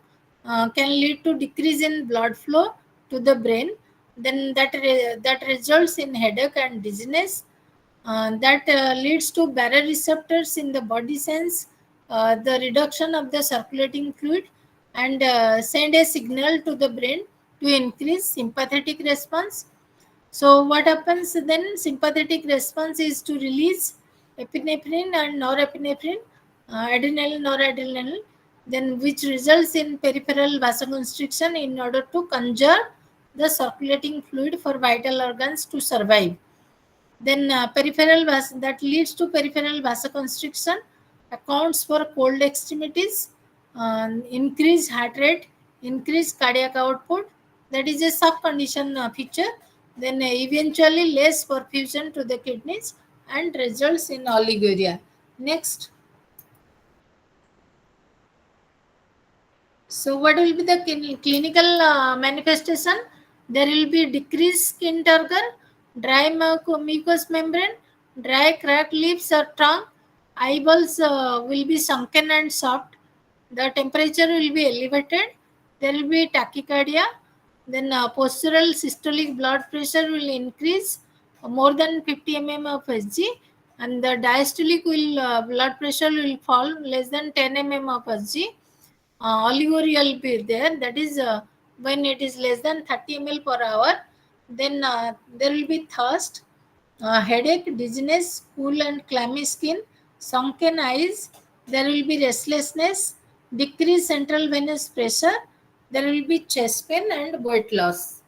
Speaker 1: can lead to decrease in blood flow to the brain, then that results in headache and dizziness, that leads to baroreceptors in the body sense the reduction of the circulating fluid and send a signal to the brain to increase sympathetic response. So what happens then? Sympathetic response is to release epinephrine and norepinephrine, adrenaline, noradrenaline, then which results in peripheral vasoconstriction in order to conserve the circulating fluid for vital organs to survive. Then that leads to peripheral vasoconstriction, accounts for cold extremities, increased heart rate, increased cardiac output. That is a sub-condition feature. Then eventually less perfusion to the kidneys and results in oliguria. Next. So, what will be the clinical manifestation? There will be decreased skin turgor, dry mucous membrane, dry cracked lips or tongue, eyeballs will be sunken and soft, the temperature will be elevated, there will be tachycardia, then postural systolic blood pressure will increase more than 50 mm of Hg, and the diastolic blood pressure will fall less than 10 mm of Hg. Oliguria will be there, that is when it is less than 30 ml per hour. Then there will be thirst, headache, dizziness, cool and clammy skin, sunken eyes, there will be restlessness, decreased central venous pressure, there will be chest pain and weight loss.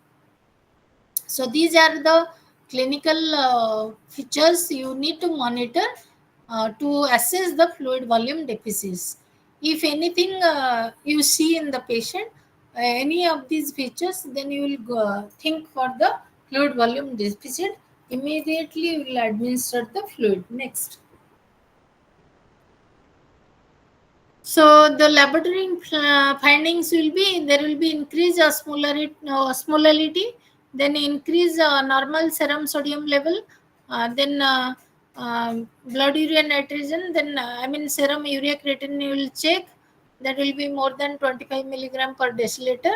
Speaker 1: So these are the clinical features you need to monitor to assess the fluid volume deficits. If anything you see in the patient, any of these features, then you will think for the fluid volume deficit. Immediately you will administer the fluid. Next. So the laboratory findings will be, there will be increased osmolality, then increase normal serum sodium level, then blood urea nitrogen, then I mean serum urea creatinine you will check, that will be more than 25 milligram per deciliter.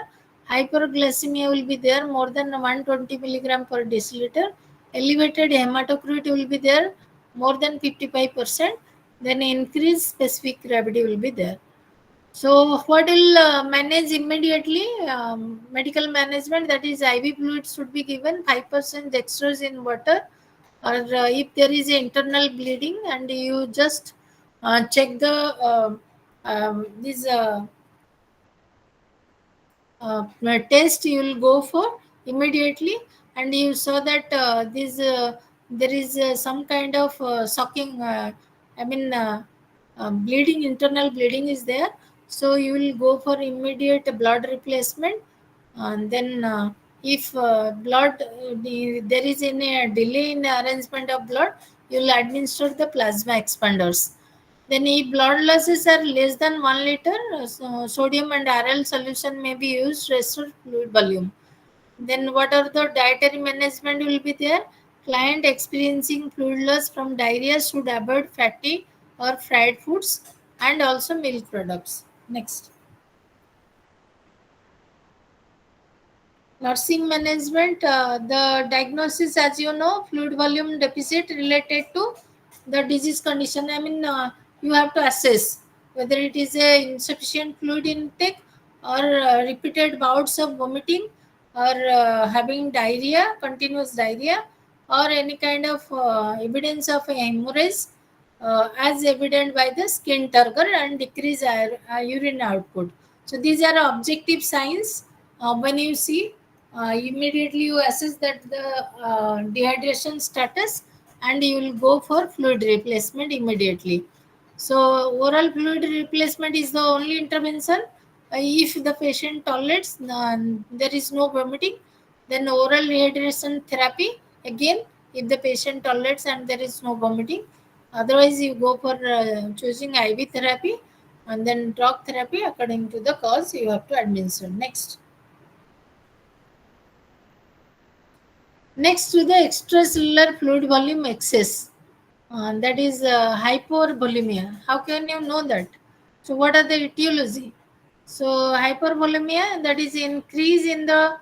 Speaker 1: Hyperglycemia will be there, more than 120 milligram per deciliter. Elevated hematocrit will be there, more than 55%. Then increased specific gravity will be there. So what will manage immediately? Medical management, that is IV fluid should be given 5% dextrose in water, or if there is internal bleeding, and you just check the this test you will go for immediately, and you saw that this there is some kind of sucking, I mean bleeding, internal bleeding is there, so you will go for immediate blood replacement. And then if there is any delay in arrangement of blood, you will administer the plasma expanders. Then if blood losses are less than 1 liter, sodium and RL solution may be used to restore fluid volume. Then what are the dietary management will be there? Client experiencing fluid loss from diarrhea should avoid fatty or fried foods and also milk products. Next. Nursing management, the diagnosis, as you know, fluid volume deficit related to the disease condition. I mean, you have to assess whether it is a insufficient fluid intake, or repeated bouts of vomiting, or having diarrhea, continuous diarrhea, or any kind of evidence of hemorrhage, as evident by the skin turgor and decreased urine output. So these are objective signs. When you see, immediately you assess that the dehydration status, and you will go for fluid replacement immediately. So oral fluid replacement is the only intervention. If the patient tolerates, there is no vomiting, then oral rehydration therapy again, if the patient tolerates and there is no vomiting. Otherwise you go for choosing IV therapy, and then drug therapy according to the cause you have to administer. Next to the extracellular fluid volume excess, that is hypervolemia. How can you know that? So, what are the etiology? So, hypervolemia, that is increase in the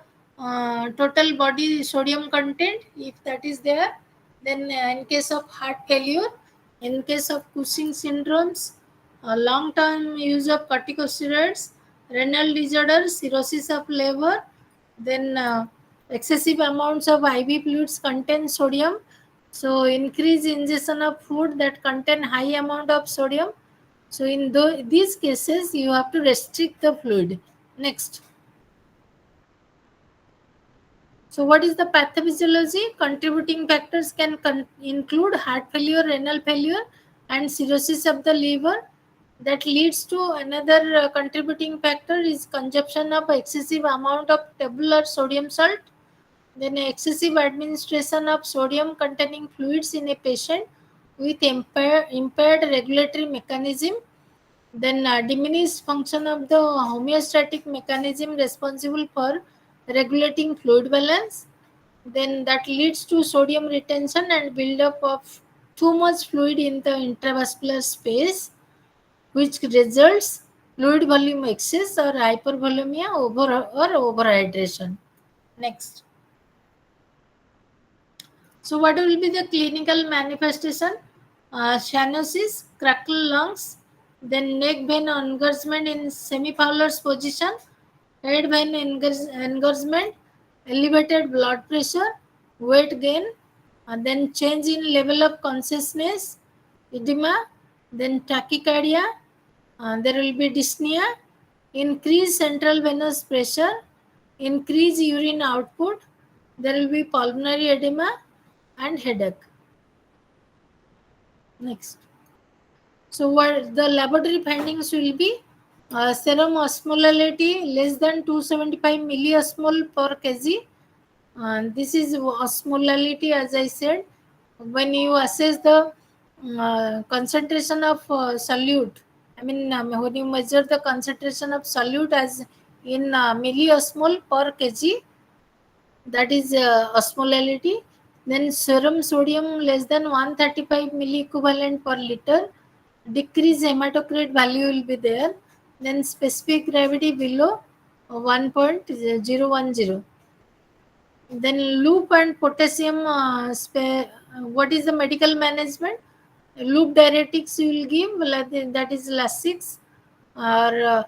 Speaker 1: total body sodium content. If that is there, then in case of heart failure, in case of Cushing syndromes, long-term use of corticosteroids, renal disorder, cirrhosis of liver, then excessive amounts of IV fluids contain sodium, so increase ingestion of food that contain high amount of sodium. So in these cases, you have to restrict the fluid. Next. So what is the pathophysiology? Contributing factors can include heart failure, renal failure, and cirrhosis of the liver. That leads to another contributing factor is consumption of excessive amount of tabular sodium salt, then excessive administration of sodium containing fluids in a patient with impaired regulatory mechanism, then diminished function of the homeostatic mechanism responsible for regulating fluid balance, then that leads to sodium retention and buildup of too much fluid in the intravascular space, which results fluid volume excess or hypervolemia or overhydration. Next. So, what will be the clinical manifestation? Cyanosis, crackle lungs, then neck vein engorgement in semi-Fowler's position, head vein engorgement, elevated blood pressure, weight gain, and then change in level of consciousness, edema, then tachycardia, there will be dyspnea, increased central venous pressure, increased urine output, there will be pulmonary edema and headache. Next. So what the laboratory findings will be, serum osmolality less than 275 milliosmol per kg. This is osmolality, as I said. When you assess the concentration of solute, I mean, when you measure the concentration of solute as in milliosmol per kg, that is osmolality. Then serum sodium less than 135 milliequivalent per liter, decrease hematocrit value will be there. Then specific gravity below 1.010. Then loop and potassium what is the medical management? Loop diuretics you will give, that is Lasix, or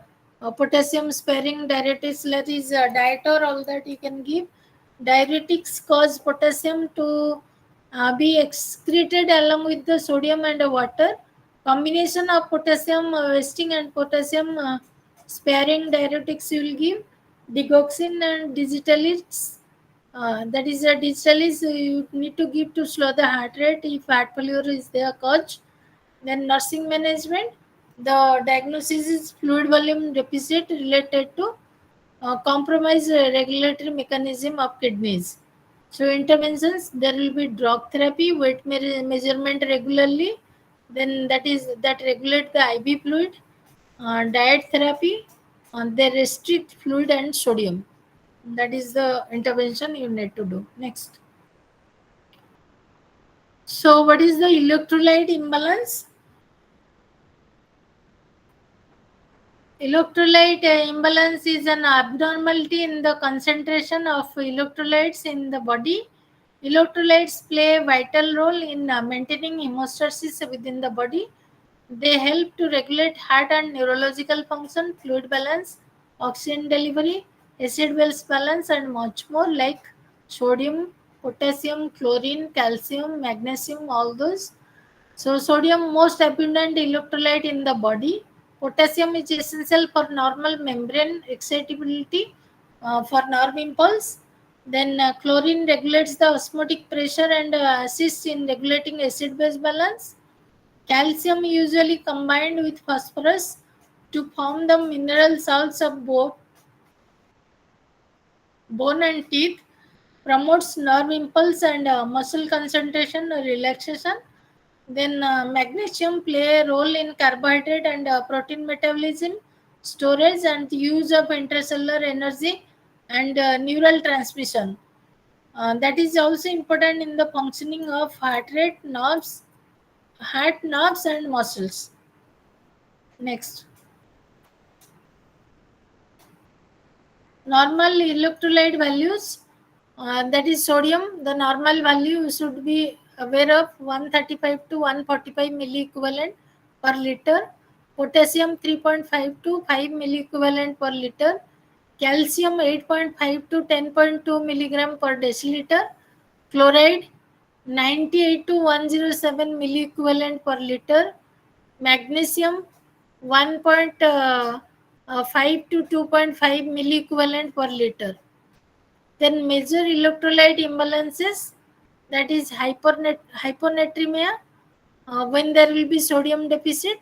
Speaker 1: potassium sparing diuretics, that is Dietor, all that you can give. Diuretics cause potassium to be excreted along with the sodium and water. Combination of potassium wasting and potassium sparing diuretics you will give. Digoxin and digitalis, that is a digitalis you need to give to slow the heart rate if heart failure is there caused. Then nursing management, the diagnosis is fluid volume deficit related to compromised regulatory mechanism of kidneys. So interventions, there will be drug therapy, weight measurement regularly, then that regulate the IV fluid, diet therapy, they restrict fluid and sodium. That is the intervention you need to do. Next. So what is the electrolyte imbalance? Electrolyte imbalance is an abnormality in the concentration of electrolytes in the body. Electrolytes play a vital role in maintaining hemostasis within the body. They help to regulate heart and neurological function, fluid balance, oxygen delivery, acid base balance, and much more, like sodium, potassium, chlorine, calcium, magnesium, all those. So sodium most abundant electrolyte in the body. Potassium is essential for normal membrane excitability, for nerve impulse. Then chlorine regulates the osmotic pressure and assists in regulating acid base balance. Calcium usually combined with phosphorus to form the mineral salts of bone and teeth, promotes nerve impulse and muscle concentration relaxation. Then magnesium play a role in carbohydrate and protein metabolism, storage and use of intracellular energy, and neural transmission. That is also important in the functioning of heart nerves and muscles. Next. Normal electrolyte values, that is sodium, the normal value should be aware of 135 to 145 milliequivalent per liter. Potassium 3.5 to 5 milliequivalent per liter. Calcium 8.5 to 10.2 milligram per deciliter. Chloride 98 to 107 milliequivalent per liter. Magnesium 1.5 to 2.5 milliequivalent per liter. Then major electrolyte imbalances, that is hyponatremia, when there will be sodium deficit,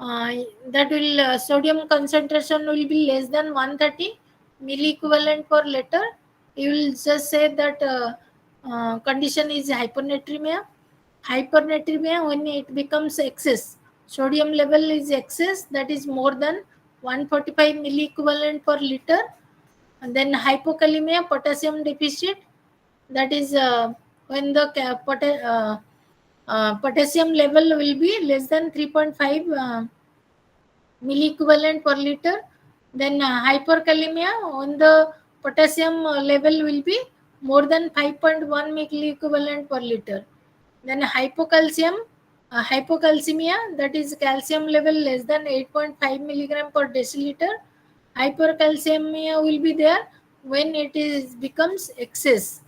Speaker 1: uh, that will sodium concentration will be less than 130 milliequivalent per liter. You will just say that condition is hyponatremia. Hypernatremia, when it becomes excess, sodium level is excess, that is more than 145 milliequivalent per liter. And then hypokalemia, potassium deficit, that is when the potassium level will be less than 3.5 milliequivalent per liter. Then hyperkalemia, when the potassium level will be more than 5.1 milliequivalent per liter. Then hypocalcemia, that is calcium level less than 8.5 milligram per deciliter. Hypercalcemia will be there when it is becomes excess,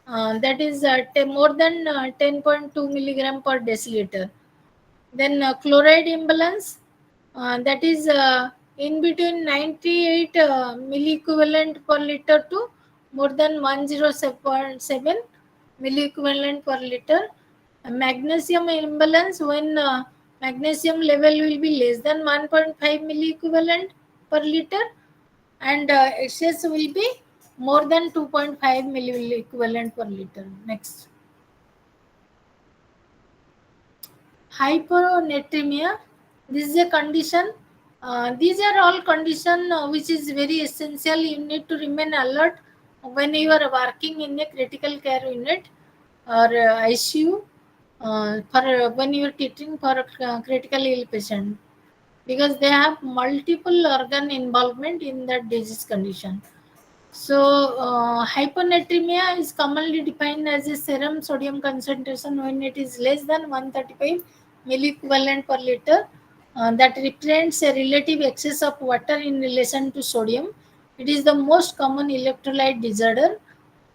Speaker 1: that is more than 10.2 milligram per deciliter. Then chloride imbalance, that is in between 98 milliequivalent per liter to more than 107 milliequivalent per liter. Magnesium imbalance, when magnesium level will be less than 1.5 milliequivalent per liter, and excess will be more than 2.5 milliequivalent per liter. Next, hyponatremia. This is a condition. These are all condition which is very essential. You need to remain alert when you are working in a critical care unit or ICU, for when you are treating for a critical ill patient, because they have multiple organ involvement in that disease condition. So, hyponatremia is commonly defined as a serum sodium concentration when it is less than 135 milliequivalent per liter. That represents a relative excess of water in relation to sodium. It is the most common electrolyte disorder.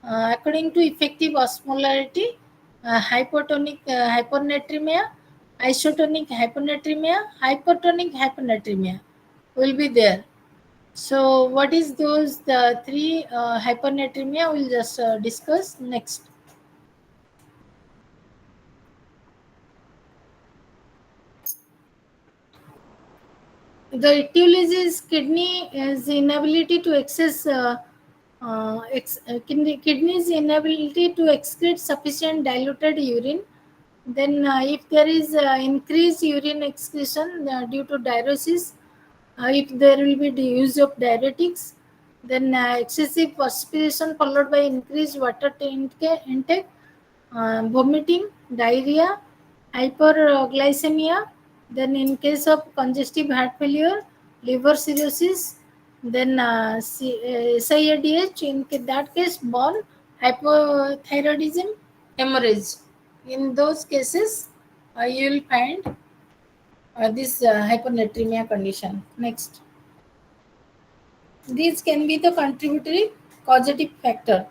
Speaker 1: According to effective osmolarity, hyponatremia, isotonic hyponatremia, hypertonic hyponatremia will be there. So, what is those the three hypernatremia? We'll just discuss next. The etiology is kidney is inability to access kidney's inability to excrete sufficient diluted urine. Then, if there is increased urine excretion due to diuresis, if there will be the use of diuretics, then excessive perspiration followed by increased water intake, vomiting, diarrhea, hyperglycemia. Then, in case of congestive heart failure, liver cirrhosis, then SIADH, in that case, born hypothyroidism, hemorrhage. In those cases, you will find this hyponatremia condition. Next, these can be the contributory causative factor.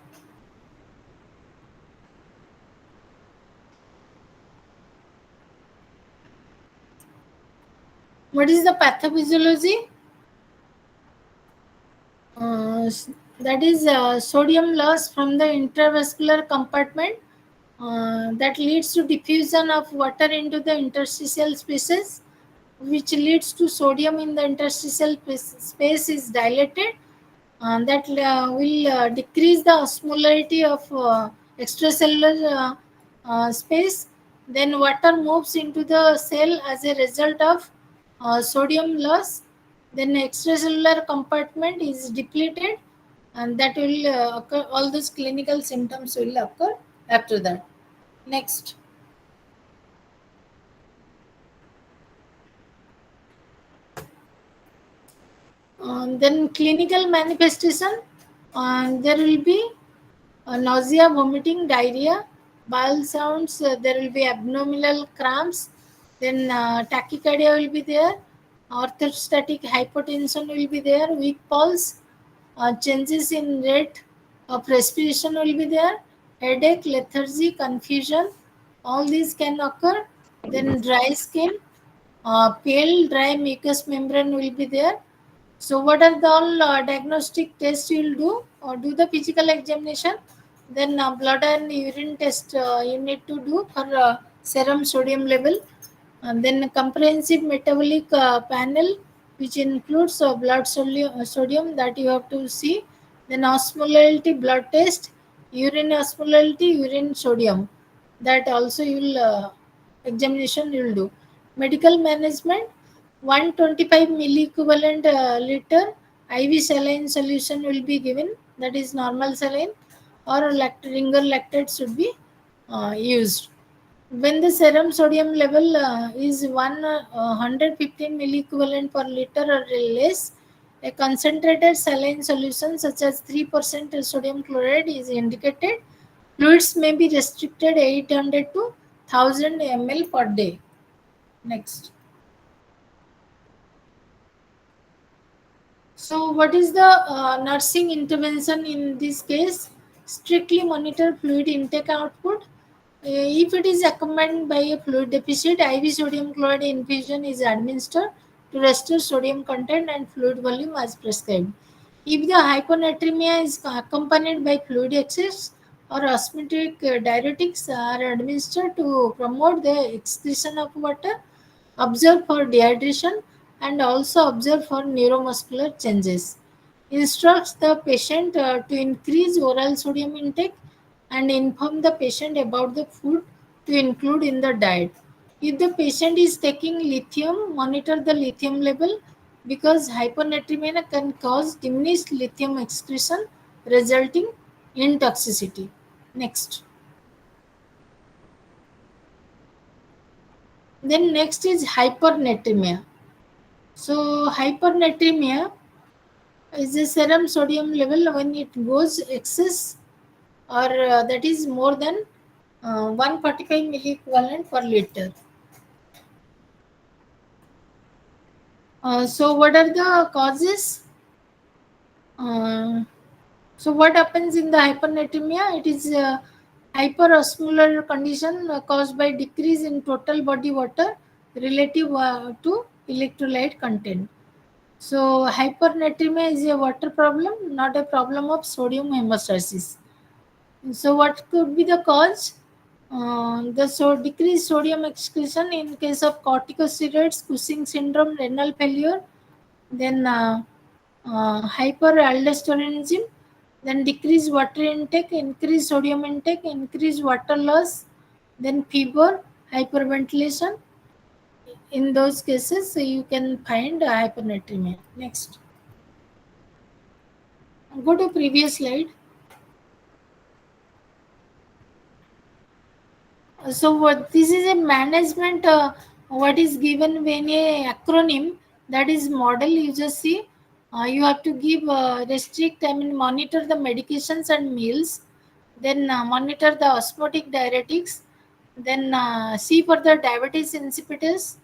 Speaker 1: What is the pathophysiology? Uh, that is sodium loss from the intravascular compartment that leads to diffusion of water into the interstitial spaces, which leads to sodium in the interstitial space is dilated, that will decrease the osmolarity of extracellular space. Then water moves into the cell as a result of sodium loss. Then extracellular compartment is depleted, and that will occur. All those clinical symptoms will occur after that. Next. Then clinical manifestation, there will be nausea, vomiting, diarrhea, bowel sounds, there will be abdominal cramps, then tachycardia will be there, orthostatic hypotension will be there, weak pulse, changes in rate of respiration will be there, headache, lethargy, confusion, all these can occur. Then dry skin, pale, dry mucous membrane will be there. So, what are the all diagnostic tests you will do? Or do the physical examination, then blood and urine test you need to do for serum sodium level, and then a comprehensive metabolic panel, which includes sodium that you have to see. Then osmolarity blood test, urine osmolarity, urine sodium, that also you will examination you will do. Medical management, 125 milliequivalent liter IV saline solution will be given, that is normal saline, or ringer lactate should be used. When the serum sodium level is 115 milliequivalent per liter or less, a concentrated saline solution such as 3% sodium chloride is indicated. Fluids may be restricted 800 to 1000 ml per day. Next. So, what is the nursing intervention in this case? Strictly monitor fluid intake output. If it is accompanied by a fluid deficit, IV sodium chloride infusion is administered to restore sodium content and fluid volume as prescribed. If the hyponatremia is accompanied by fluid excess, or osmotic diuretics are administered to promote the excretion of water, Observe for dehydration and also observe for neuromuscular changes. Instructs the patient to increase oral sodium intake and inform the patient about the food to include in the diet. If the patient is taking lithium, monitor the lithium level because hyponatremia can cause diminished lithium excretion resulting in toxicity. Next. Then next is hypernatremia. So hypernatremia is a serum sodium level when it goes excess or that is more than 145 milliequivalent per liter. So what are the causes? Uh, so what happens in the hypernatremia? It is a hyperosmolar condition caused by decrease in total body water relative to electrolyte content. So hypernatremia is a water problem, not a problem of sodium hemostasis. So what could be the cause? Decreased sodium excretion in case of corticosteroids, Cushing syndrome, renal failure, then hyperaldosteronism, then decreased water intake, increased sodium intake, increased water loss, then fever, hyperventilation. In those cases, so you can find hypernatremia. Next, go to previous slide. So what this is a management what is given when a acronym, that is model. You just see you have to give restrict, I mean monitor the medications and meals, then monitor the osmotic diuretics, then see for the diabetes insipidus,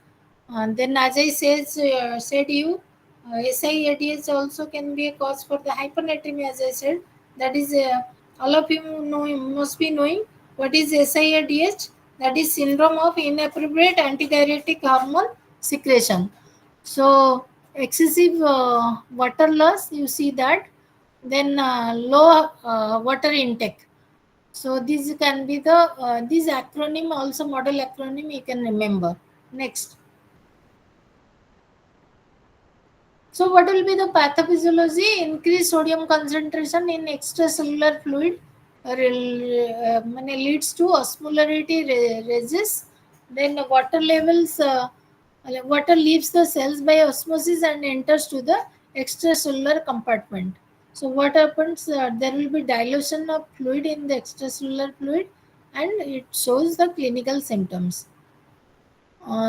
Speaker 1: then as I said you SIADS also can be a cause for the hypernatremia. As I said, that is all of you know, must be knowing what is SIADH. That is syndrome of inappropriate antidiuretic hormone secretion. So excessive water loss, you see that, then low water intake. So these can be the this acronym, also model acronym you can remember. Next. So what will be the pathophysiology? Increased sodium concentration in extracellular fluid leads to osmolarity raises. Then water levels, water leaves the cells by osmosis and enters to the extracellular compartment. So what happens? There will be dilution of fluid in the extracellular fluid, and it shows the clinical symptoms.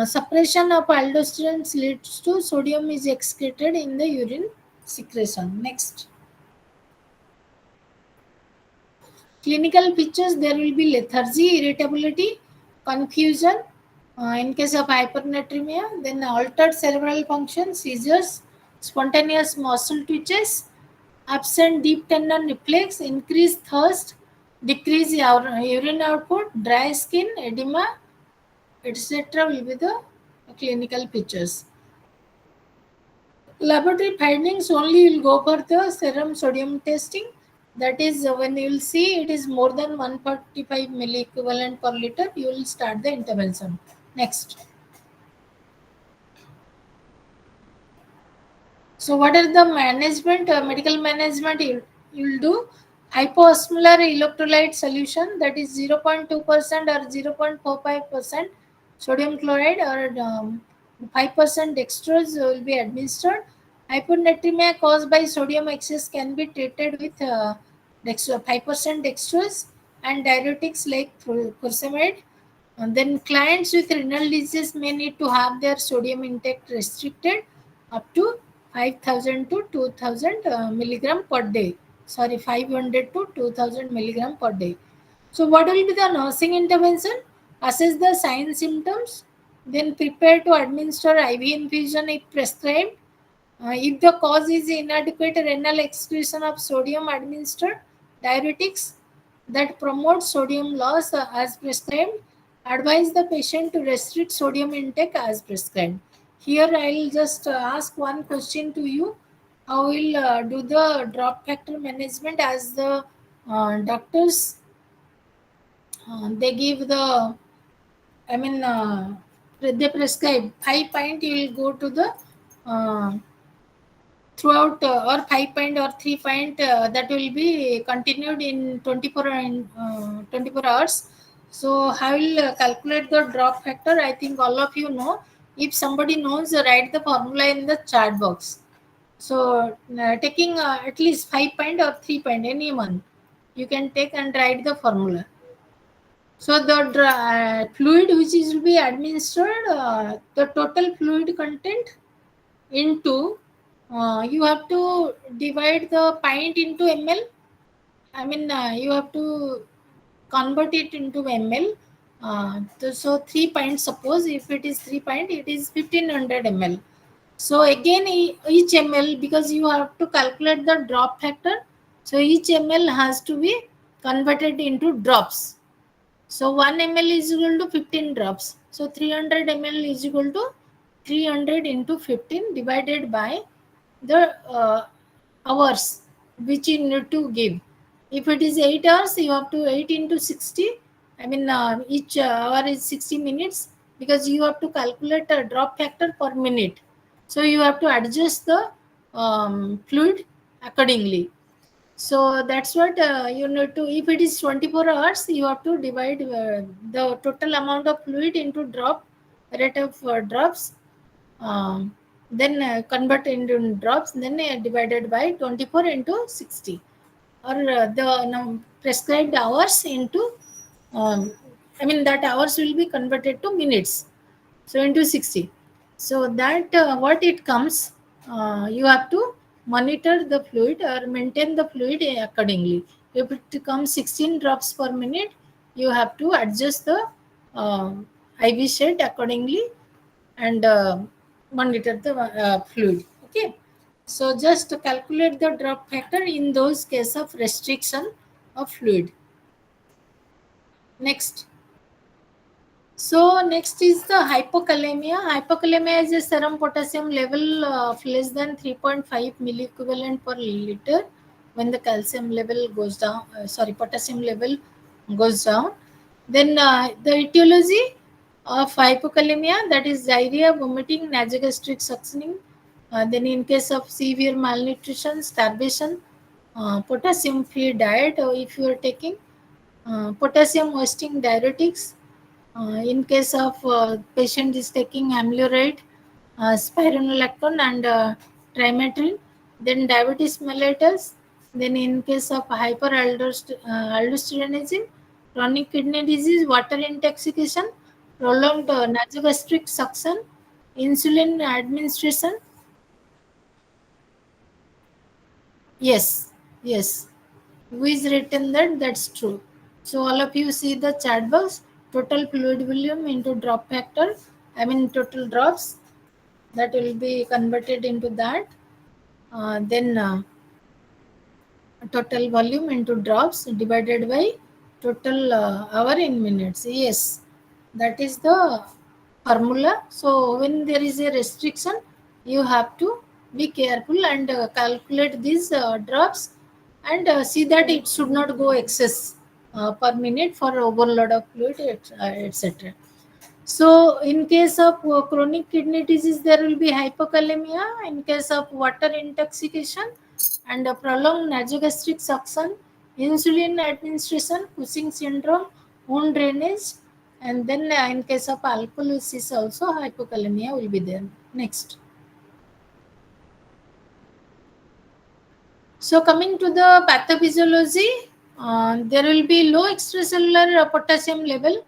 Speaker 1: Suppression of aldosterone leads to sodium is excreted in the urine secretion. Next. Clinical features, there will be lethargy, irritability, confusion in case of hypernatremia, then altered cerebral function, seizures, spontaneous muscle twitches, absent deep tendon reflex, increased thirst, decreased urine output, dry skin, edema, etc. will be the clinical features. Laboratory findings only will go for the serum sodium testing. That is when you will see it is more than 145 milliequivalent per liter, you will start the intervention. Next. So what are the management, medical management you will do? Hypoosmolar electrolyte solution, that is 0.2% or 0.45% sodium chloride or 5% dextrose will be administered. Hyponatremia caused by sodium excess can be treated with 5% dextrose and diuretics like furosemide. And then clients with renal disease may need to have their sodium intake restricted up to 5000 to 2000 milligram per day. Sorry, 500 to 2000 milligram per day. So what will be the nursing intervention? Assess the signs symptoms, then prepare to administer IV infusion if prescribed. If the cause is inadequate renal excretion of sodium, administer diuretics that promote sodium loss as prescribed. Advise the patient to restrict sodium intake as prescribed. Here I will just ask one question to you. How will do the drop factor management as the doctors they give the, I mean they prescribe 5 pint, you will go to the uh, throughout, or 5 pint or 3 pint, that will be continued in 24 hours. So I will calculate the drop factor. I think all of you know. If somebody knows, write the formula in the chat box. So taking at least 5 pint or 3 pint, any one, you can take and write the formula. So the fluid which is will be administered, the total fluid content into, you have to divide the pint into ml. I mean, you have to convert it into ml. So 3 pints, suppose if it is 3 pint, it is 1500 ml. So again, each ml, because you have to calculate the drop factor, so each ml has to be converted into drops. So 1 ml is equal to 15 drops. So 300 ml is equal to 300 into 15 divided by the hours which you need to give. If it is 8 hours, you have to 8 into 60. I mean, each hour is 60 minutes, because you have to calculate a drop factor per minute. So you have to adjust the fluid accordingly. So that's what you need to. If it is 24 hours, you have to divide the total amount of fluid into drop rate of drops, then convert into drops, then divided by 24 into 60, or the prescribed hours into. Um, I mean, that hours will be converted to minutes. So into 60. So that what it comes, you have to monitor the fluid or maintain the fluid accordingly. If it comes 16 drops per minute, you have to adjust the uh, IV set accordingly, and monitor the fluid. Okay. So just to calculate the drop factor in those case of restriction of fluid. Next. So next is the hypokalemia. Hypokalemia is a serum potassium level of less than 3.5 milliequivalent per liter when the calcium level goes down. Potassium level goes down. Then the etiology of hypokalemia, that is diarrhea, vomiting, nasogastric suctioning. Then in case of severe malnutrition, starvation, potassium-free diet, if you are taking potassium wasting diuretics, in case of patient is taking amiloride, spironolactone, and trimethoprim, then diabetes mellitus, then in case of hyperaldosteronism, chronic kidney disease, water intoxication, prolonged nasogastric suction, insulin administration. Yes, yes. Who is written that? That's true. So all of you see the chat box. Total fluid volume into drop factor. I mean total drops, that will be converted into that. Then total volume into drops divided by total hour in minutes. Yes, that is the formula. So when there is a restriction, you have to be careful and calculate these drops, and see that it should not go excess per minute for overload of fluid, etc. So, in case of chronic kidney disease, there will be hypokalemia. In case of water intoxication and prolonged nasogastric suction, insulin administration, Cushing syndrome, wound drainage, and then in case of alkalosis, also hypokalemia will be there. Next. So coming to the pathophysiology, there will be low extracellular potassium level,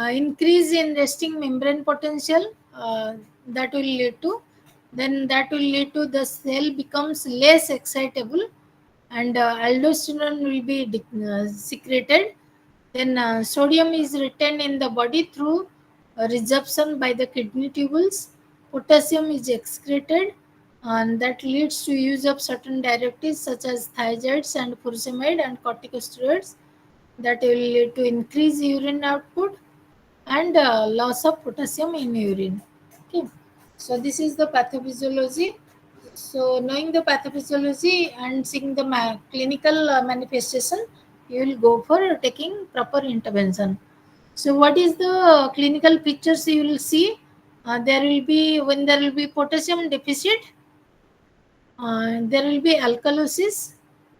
Speaker 1: increase in resting membrane potential, that will lead to, then that will lead to the cell becomes less excitable, and aldosterone will be secreted. Then sodium is retained in the body through resorption by the kidney tubules. Potassium is excreted, and that leads to use of certain diuretics such as thiazides and furosemide and corticosteroids, that will lead to increase urine output and loss of potassium in urine. Okay, so this is the pathophysiology. So knowing the pathophysiology and seeing the clinical manifestation, you will go for taking proper intervention. So what is the clinical pictures you will see? There will be, when there will be potassium deficit, there will be alkalosis,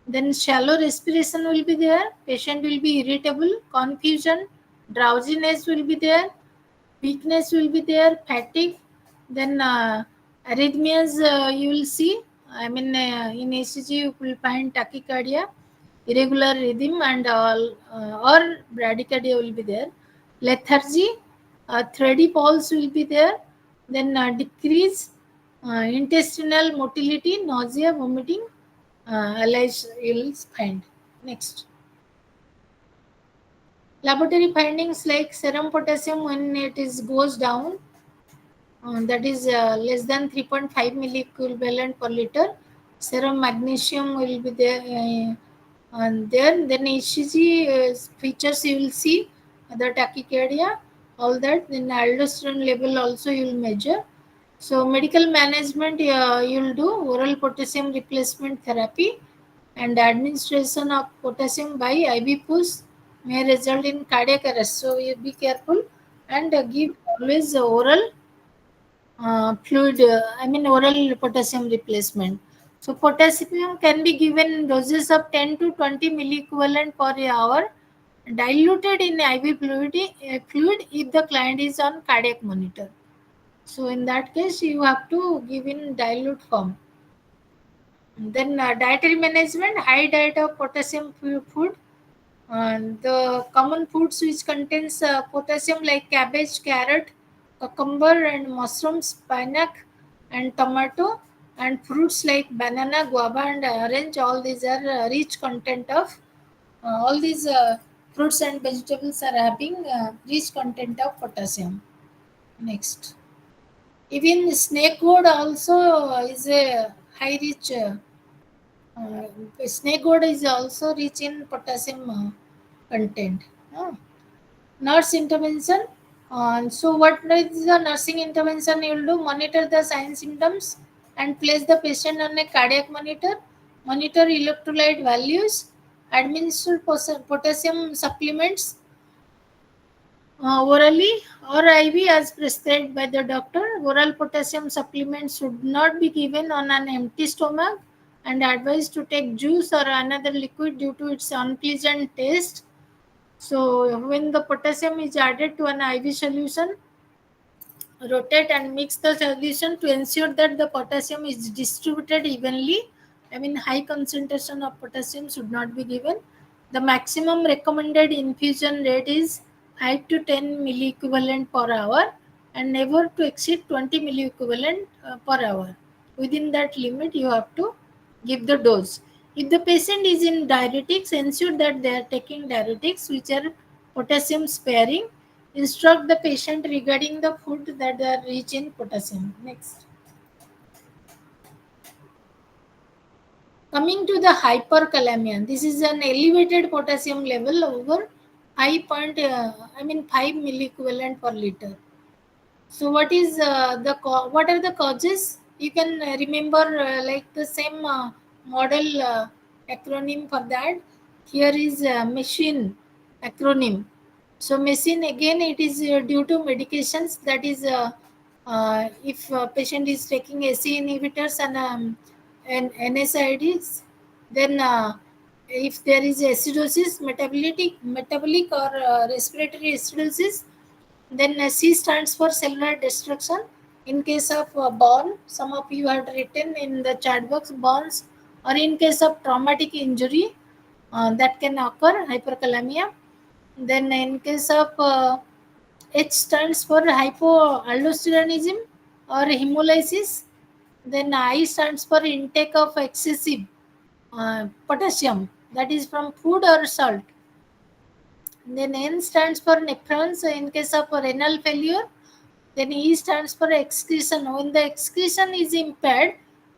Speaker 1: then shallow respiration will be there, patient will be irritable, confusion, drowsiness will be there, weakness will be there, fatigue, then arrhythmias you will see. I mean, in ECG you will find tachycardia, irregular rhythm, and all, or bradycardia will be there. Lethargy, thready pulse will be there. Then decrease intestinal motility, nausea, vomiting, alleged you'll find. Next. Laboratory findings like serum potassium when it is goes down, that is less than 3.5 milliequivalent per liter. Serum magnesium will be there. And then ECG features you will see the tachycardia, all that. Then aldosterone level also you will measure. So medical management, you'll do oral potassium replacement therapy, and administration of potassium by IV push may result in cardiac arrest. So you be careful and give always oral fluid, I mean oral potassium replacement. So potassium can be given in doses of 10 to 20 milliequivalent per hour, diluted in IV fluid if the client is on cardiac monitor. So in that case, you have to give in dilute form. Then dietary management, high diet of potassium food. The common foods which contains potassium like cabbage, carrot, cucumber, and mushrooms, spinach, and tomato, and fruits like banana, guava, and orange. All these are rich content of all these fruits and vegetables are having rich content of potassium. Next. Even snake wood also is a high rich. Snake wood is also rich in potassium content. Nurse intervention. So, what is the nursing intervention you will do? Monitor the sign symptoms and place the patient on a cardiac monitor. Monitor electrolyte values. Administer potassium supplements orally or IV as prescribed by the doctor. Oral potassium supplements should not be given on an empty stomach, and advised to take juice or another liquid due to its unpleasant taste. So when the potassium is added to an IV solution, rotate and mix the solution to ensure that the potassium is distributed evenly. I mean, high concentration of potassium should not be given. The maximum recommended infusion rate is 5 to 10 milliequivalent per hour, and never to exceed 20 milliequivalent per hour. Within that limit, you have to give the dose. If the patient is in diuretics, ensure that they are taking diuretics which are potassium sparing. Instruct the patient regarding the food that are rich in potassium. Next. Coming to the hyperkalemia, this is an elevated potassium level over 5 milliequivalent per liter. So what are the causes? You can remember like the same model acronym for that. Here is machine acronym. So machine, again, it is due to medications, that is if patient is taking ACE inhibitors and NSAIDs, then if there is acidosis, metabolic or respiratory acidosis, then C stands for cellular destruction. In case of burn, some of you had written in the chat box, burns, or in case of traumatic injury, that can occur, hyperkalemia. Then in case of H stands for hypoaldosteronism or hemolysis. Then I stands for intake of excessive potassium, that is from food or salt. Then N stands for nephrons in case of renal failure. Then E stands for excretion. When the excretion is impaired,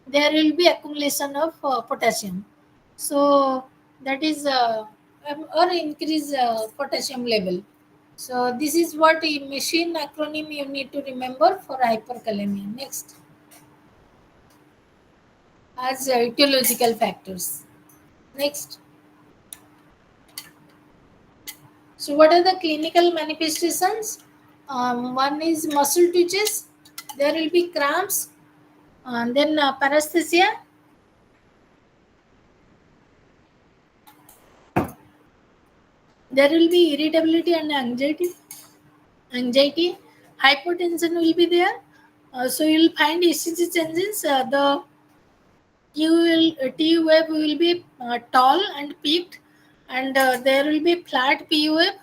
Speaker 1: there will be accumulation of potassium. So that is or increase potassium level. So this is what a machine acronym you need to remember for hyperkalemia. Next, as etiological factors. Next. So what are the clinical manifestations? One is muscle twitches. There will be cramps, and then paresthesia. There will be irritability and anxiety. Hypotension will be there. So you will find ECG changes. The T wave will be tall and peaked, and there will be flat P wave.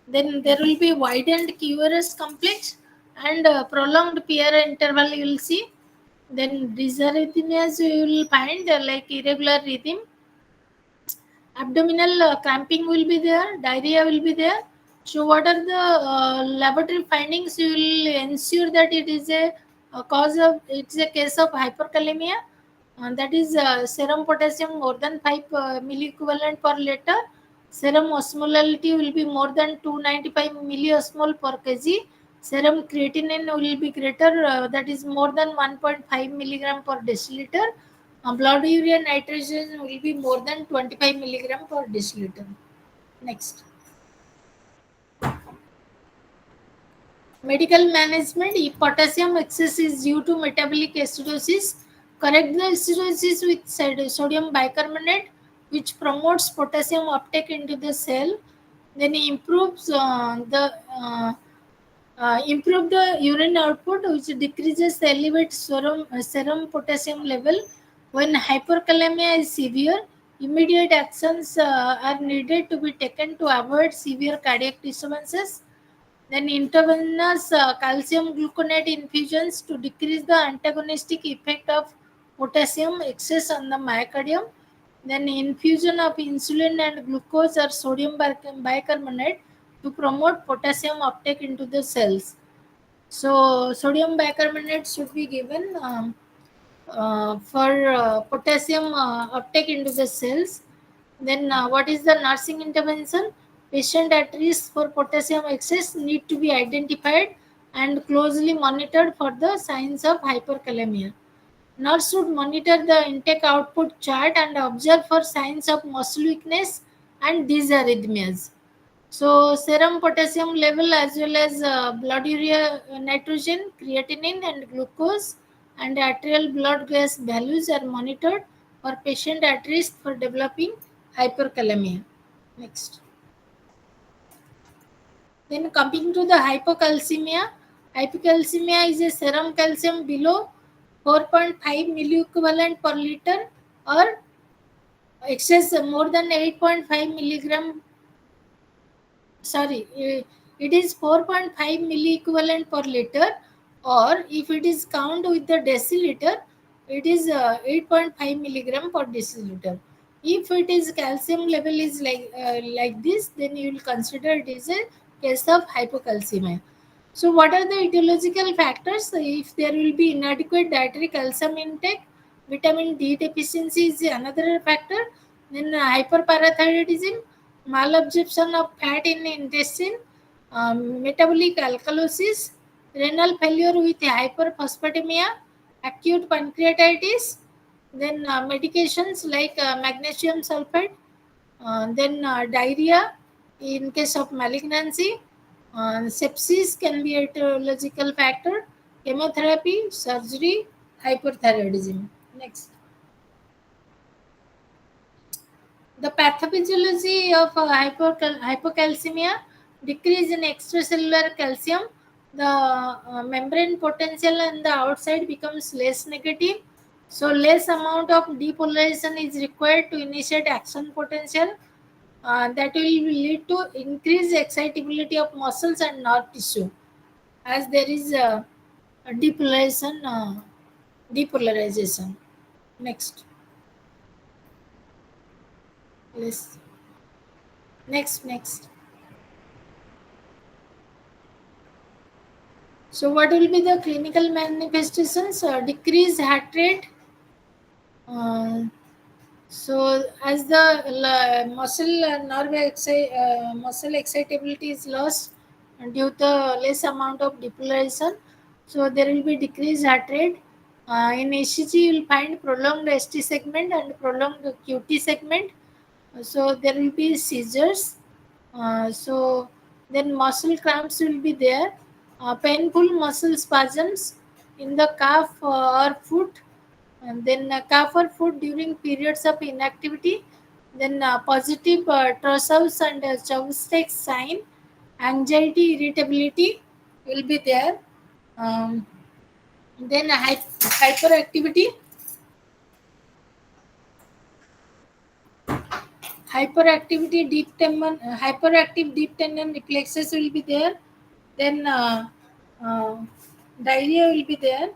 Speaker 1: Then there will be widened QRS complex and prolonged PR interval. You will see. Then dysarrhythmias you will find like irregular rhythm. Abdominal cramping will be there, diarrhea will be there. So what are the laboratory findings? You will ensure that it is a cause of, it's a case of hyperkalemia, and that is serum potassium more than 5 milliequivalent per liter. Serum osmolality will be more than 295 milliosmol per kg. Serum creatinine will be greater, that is more than 1.5 milligram per deciliter. Blood urea nitrogen will be more than 25 milligram per deciliter. Next. Medical management. If potassium excess is due to metabolic acidosis, correct the acidosis with sodium bicarbonate, which promotes potassium uptake into the cell. Then improves improve the urine output, which decreases the elevated serum potassium level. When hyperkalemia is severe, immediate actions are needed to be taken to avoid severe cardiac disturbances. Then intravenous calcium gluconate infusions to decrease the antagonistic effect of potassium excess on the myocardium. Then infusion of insulin and glucose or sodium bicarbonate to promote potassium uptake into the cells. So sodium bicarbonate should be given for potassium uptake into the cells. Then what is the nursing intervention? Patient at risk for potassium excess need to be identified and closely monitored for the signs of hyperkalemia. Nurse should monitor the intake output chart and observe for signs of muscle weakness and dysarrhythmias. So serum potassium level as well as blood urea nitrogen, creatinine and glucose and arterial blood gas values are monitored for patient at risk for developing hyperkalemia. Next. Then coming to the hypocalcemia. Hypocalcemia is a serum calcium below 4.5 milliequivalent per liter or excess more than 8.5 milligram. Sorry, it is 4.5 milliequivalent per liter, or if it is count with the deciliter, it is 8.5 milligram per deciliter. If it is calcium level is like this, then you will consider it is a case of hypocalcemia. So what are the etiological factors? If there will be inadequate dietary calcium intake, vitamin D deficiency is another factor. Then hyperparathyroidism, malabsorption of fat in the intestine, metabolic alkalosis, renal failure with hyperphosphatemia, acute pancreatitis, then medications like magnesium sulfate, then diarrhea in case of malignancy, sepsis can be a etiological factor, chemotherapy, surgery, hyperthyroidism. Next. The pathophysiology of hypocalcemia, decrease in extracellular calcium, the membrane potential on the outside becomes less negative. So less amount of depolarization is required to initiate action potential. That will lead to increased excitability of muscles and nerve tissue as there is a depolarization. Next. Yes. Next. So what will be the clinical manifestations? Decreased heart rate. Uh, so as the muscle muscle excitability is lost due to less amount of depolarization, so there will be decreased heart rate. In ECG, you will find prolonged ST segment and prolonged QT segment. So there will be seizures. So then muscle cramps will be there. painful muscle spasms in the calf or foot, and then calf or foot during periods of inactivity, then positive trousers and Chopstick sign, anxiety, irritability will be there. Um, then hyperactivity, hyperactive deep tendon reflexes will be there. Then uh, diarrhea will be there.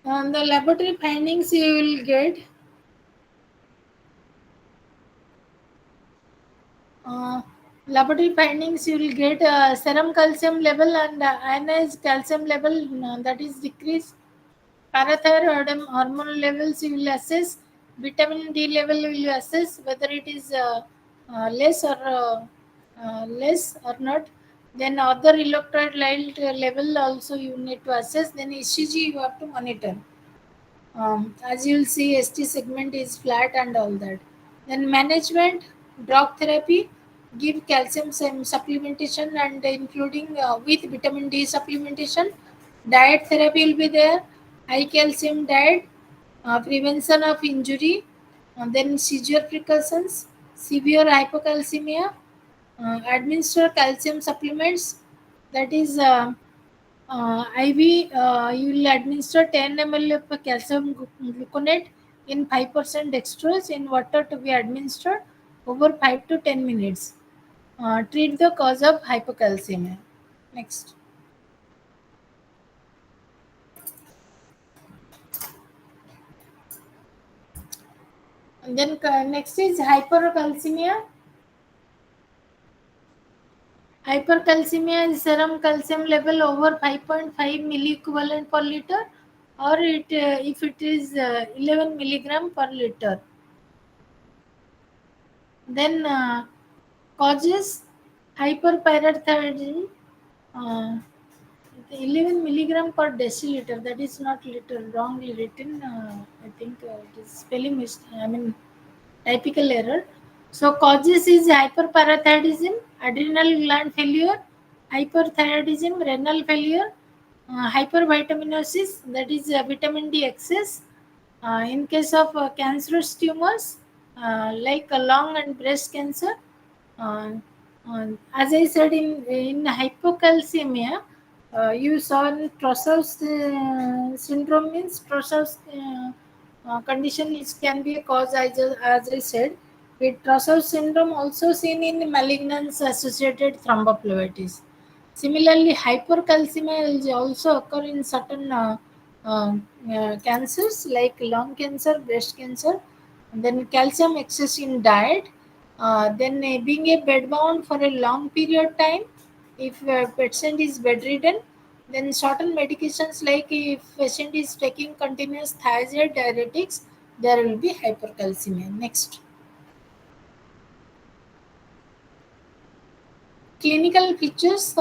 Speaker 1: The laboratory findings you will get. Uh, Laboratory findings you will get serum calcium level and ionized calcium level that is decreased. Parathyroid hormone levels you will assess. Vitamin D level you will assess whether it is less or not. Then other electrolyte level also you need to assess. Then ECG you have to monitor. As you'll see, ST segment is flat and all that. Then management, drug therapy, give calcium supplementation and including with vitamin D supplementation. Diet therapy will be there, high calcium diet, prevention of injury, then seizure precautions, severe hypocalcemia, administer calcium supplements, that is IV, you will administer 10 ml of calcium gluconate in 5% dextrose in water to be administered over 5 to 10 minutes. Treat the cause of hypocalcemia. Next. And then next is hypercalcemia. Hypercalcemia is serum calcium level over 5.5 milliequivalent per liter, or if it is 11 milligram per liter. Then causes hyperparathyroidism, uh, 11 milligram per deciliter. That is not liter, wrongly written. I think it is spelling mistake. I mean typical error. So causes is hyperparathyroidism, adrenal gland failure, hyperthyroidism, renal failure, hypervitaminosis, that is vitamin D excess. In case of cancerous tumors like lung and breast cancer, uh, as I said, in hypocalcemia, you saw in Trossow's syndrome means Trossow's condition is can be a cause. As I said, with Trossow's syndrome also seen in malignance associated thrombophlebitis. Similarly, hypercalcemia will also occur in certain uh, cancers like lung cancer, breast cancer, and then calcium excess in diet, then being a bedbound for a long period time, if a patient is bedridden, then certain medications like if patient is taking continuous thiazide diuretics, there will be hypercalcemia. Next. Clinical features,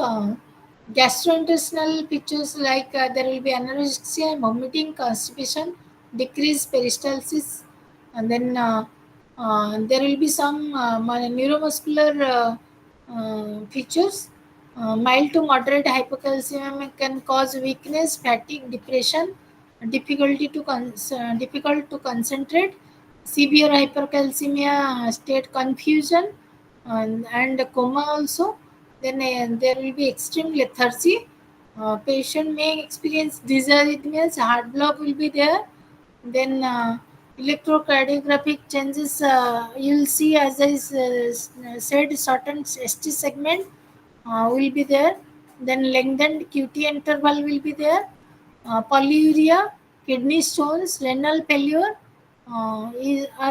Speaker 1: gastrointestinal features like there will be anorexia, vomiting, constipation, decreased peristalsis, and then there will be some neuromuscular features. Mild to moderate hypocalcemia can cause weakness, fatigue, depression, difficult to concentrate, severe hypercalcemia state confusion, and coma also. Then there will be extreme lethargy. Patient may experience dysarrhythmias, heart block will be there. Then electrocardiographic changes, you'll see as I said, certain ST segment will be there. Then lengthened QT interval will be there. Polyuria, kidney stones, renal failure are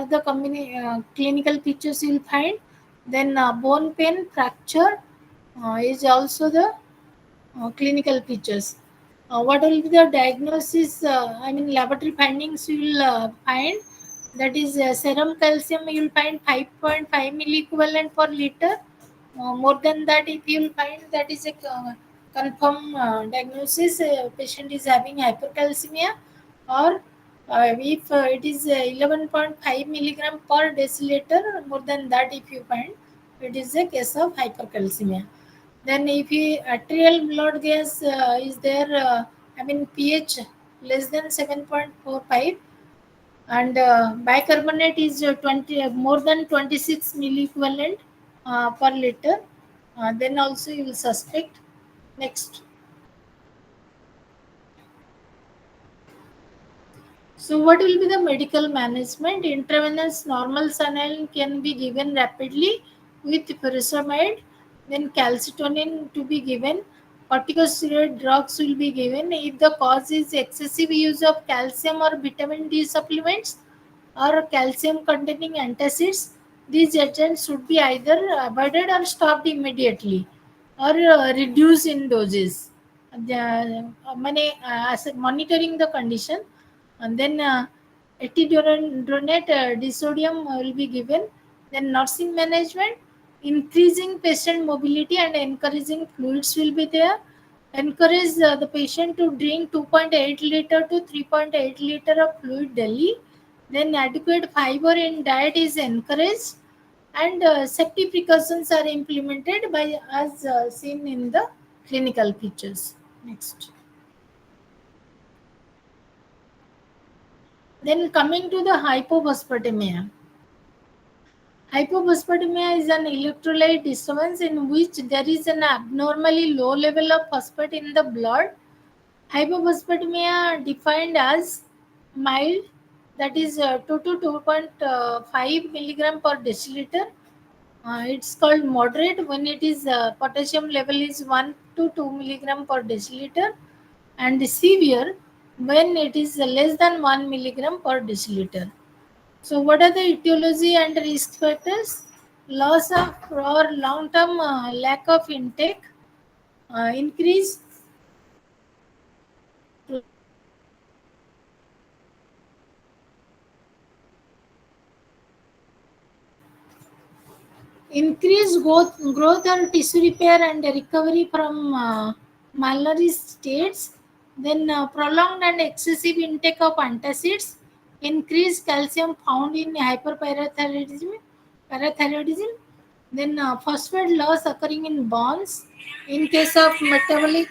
Speaker 1: the clinical features you will find. Then bone pain, fracture is also the clinical features. What will be the diagnosis? I mean, laboratory findings you will find. That is serum calcium you will find 5.5 milliequivalent per liter. More than that, if you will find, that is a confirmed diagnosis. Patient is having hypercalcemia or If it is 11.5 milligram per deciliter, more than that if you find, it is a case of hypercalcemia. Then if you arterial blood gas is there, pH less than 7.45, and bicarbonate is 20 more than 26 milliequivalent per liter, then also you will suspect. Next. So, what will be the medical management? Intravenous normal saline can be given rapidly with furosemide, then calcitonin to be given. Corticosteroid drugs will be given if the cause is excessive use of calcium or vitamin D supplements or calcium containing antacids. These agents should be either avoided or stopped immediately or reduced in doses. As monitoring the condition, and then etidronate disodium will be given. Then nursing management, increasing patient mobility and encouraging fluids will be there. Encourage the patient to drink 2.8 liter to 3.8 liter of fluid daily. Then adequate fiber in diet is encouraged, and safety precautions are implemented by as seen in the clinical features. Next. Then coming to the hypophosphatemia. Hypophosphatemia is an electrolyte disturbance in which there is an abnormally low level of phosphate in the blood. Hypophosphatemia defined as mild, that is 2 to 2.5 milligram per deciliter. It's called moderate when it is potassium level is 1 to 2 milligram per deciliter, and severe when it is less than 1 milligram per deciliter. So, what are the etiology and risk factors? Loss of or long-term lack of intake, increase increased growth or tissue repair and recovery from malnourished states, then prolonged and excessive intake of antacids, increased calcium found in parathyroidism, then phosphate loss occurring in bones in case of metabolic.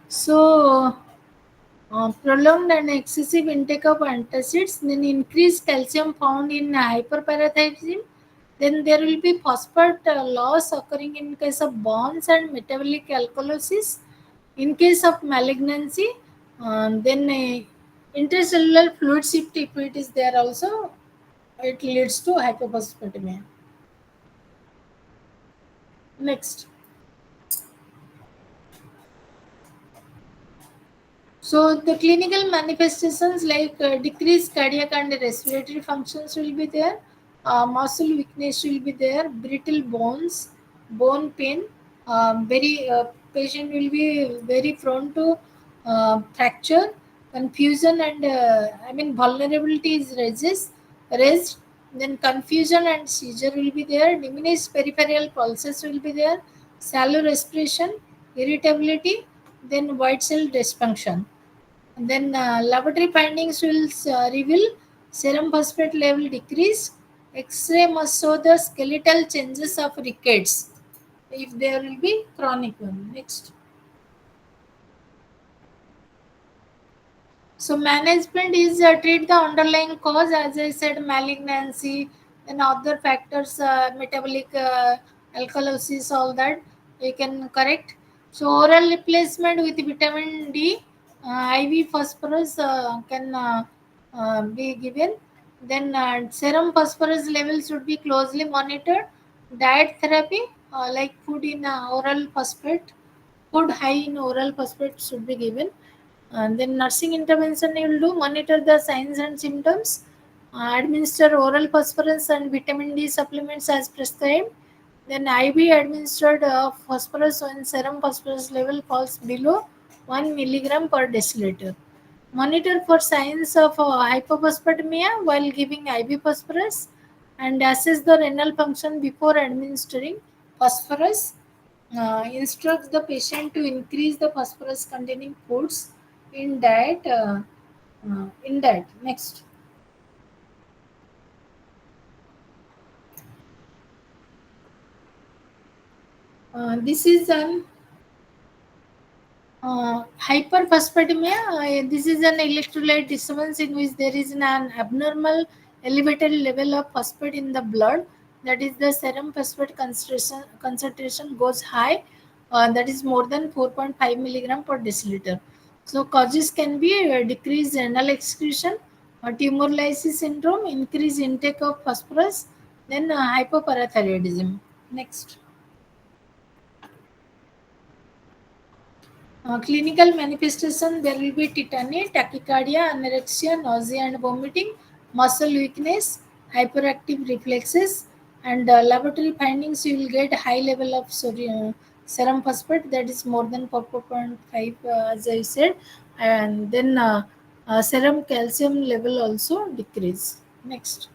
Speaker 1: So, prolonged and excessive intake of antacids, then increased calcium found in hyperparathyroidism, then there will be phosphate loss occurring in case of bonds and metabolic alkalosis. In case of malignancy, then intercellular fluid shift, if it is there also, it leads to hypophosphatemia. Next. So the clinical manifestations like decreased cardiac and respiratory functions will be there, muscle weakness will be there, brittle bones, bone pain. Very patient will be very prone to fracture, confusion, and vulnerability is raised. Then confusion and seizure will be there. Diminished peripheral pulses will be there. Shallow respiration, irritability, then white cell dysfunction. And then laboratory findings will reveal serum phosphate level decrease. X-ray must show the skeletal changes of rickets if there will be chronic one. Next. So management is treat the underlying cause, as I said, malignancy and other factors, metabolic alkalosis, all that we can correct. So oral replacement with vitamin D, IV phosphorus can be given. Then serum phosphorus levels should be closely monitored. Diet therapy, like food in oral phosphate, food high in oral phosphate should be given. And then nursing intervention you will do, monitor the signs and symptoms, administer oral phosphorus and vitamin D supplements as prescribed. Then IV administered phosphorus when serum phosphorus level falls below 1 milligram per deciliter. Monitor for signs of hypophosphatemia while giving IV phosphorus, and assess the renal function before administering phosphorus. Instructs the patient to increase the phosphorus containing foods in diet. Next, this is an hyperphosphatemia. This is an electrolyte disturbance in which there is an abnormal elevated level of phosphate in the blood. That is, the serum phosphate concentration goes high. That is more than 4.5 milligram per deciliter. So causes can be decreased renal excretion, tumor lysis syndrome, increased intake of phosphorus, then hypoparathyroidism. Next. Clinical manifestation, there will be tetany, tachycardia, anorexia, nausea and vomiting, muscle weakness, hyperactive reflexes, and laboratory findings you will get high level of serum phosphate, that is more than 4.5, as I said, and then serum calcium level also decrease. Next,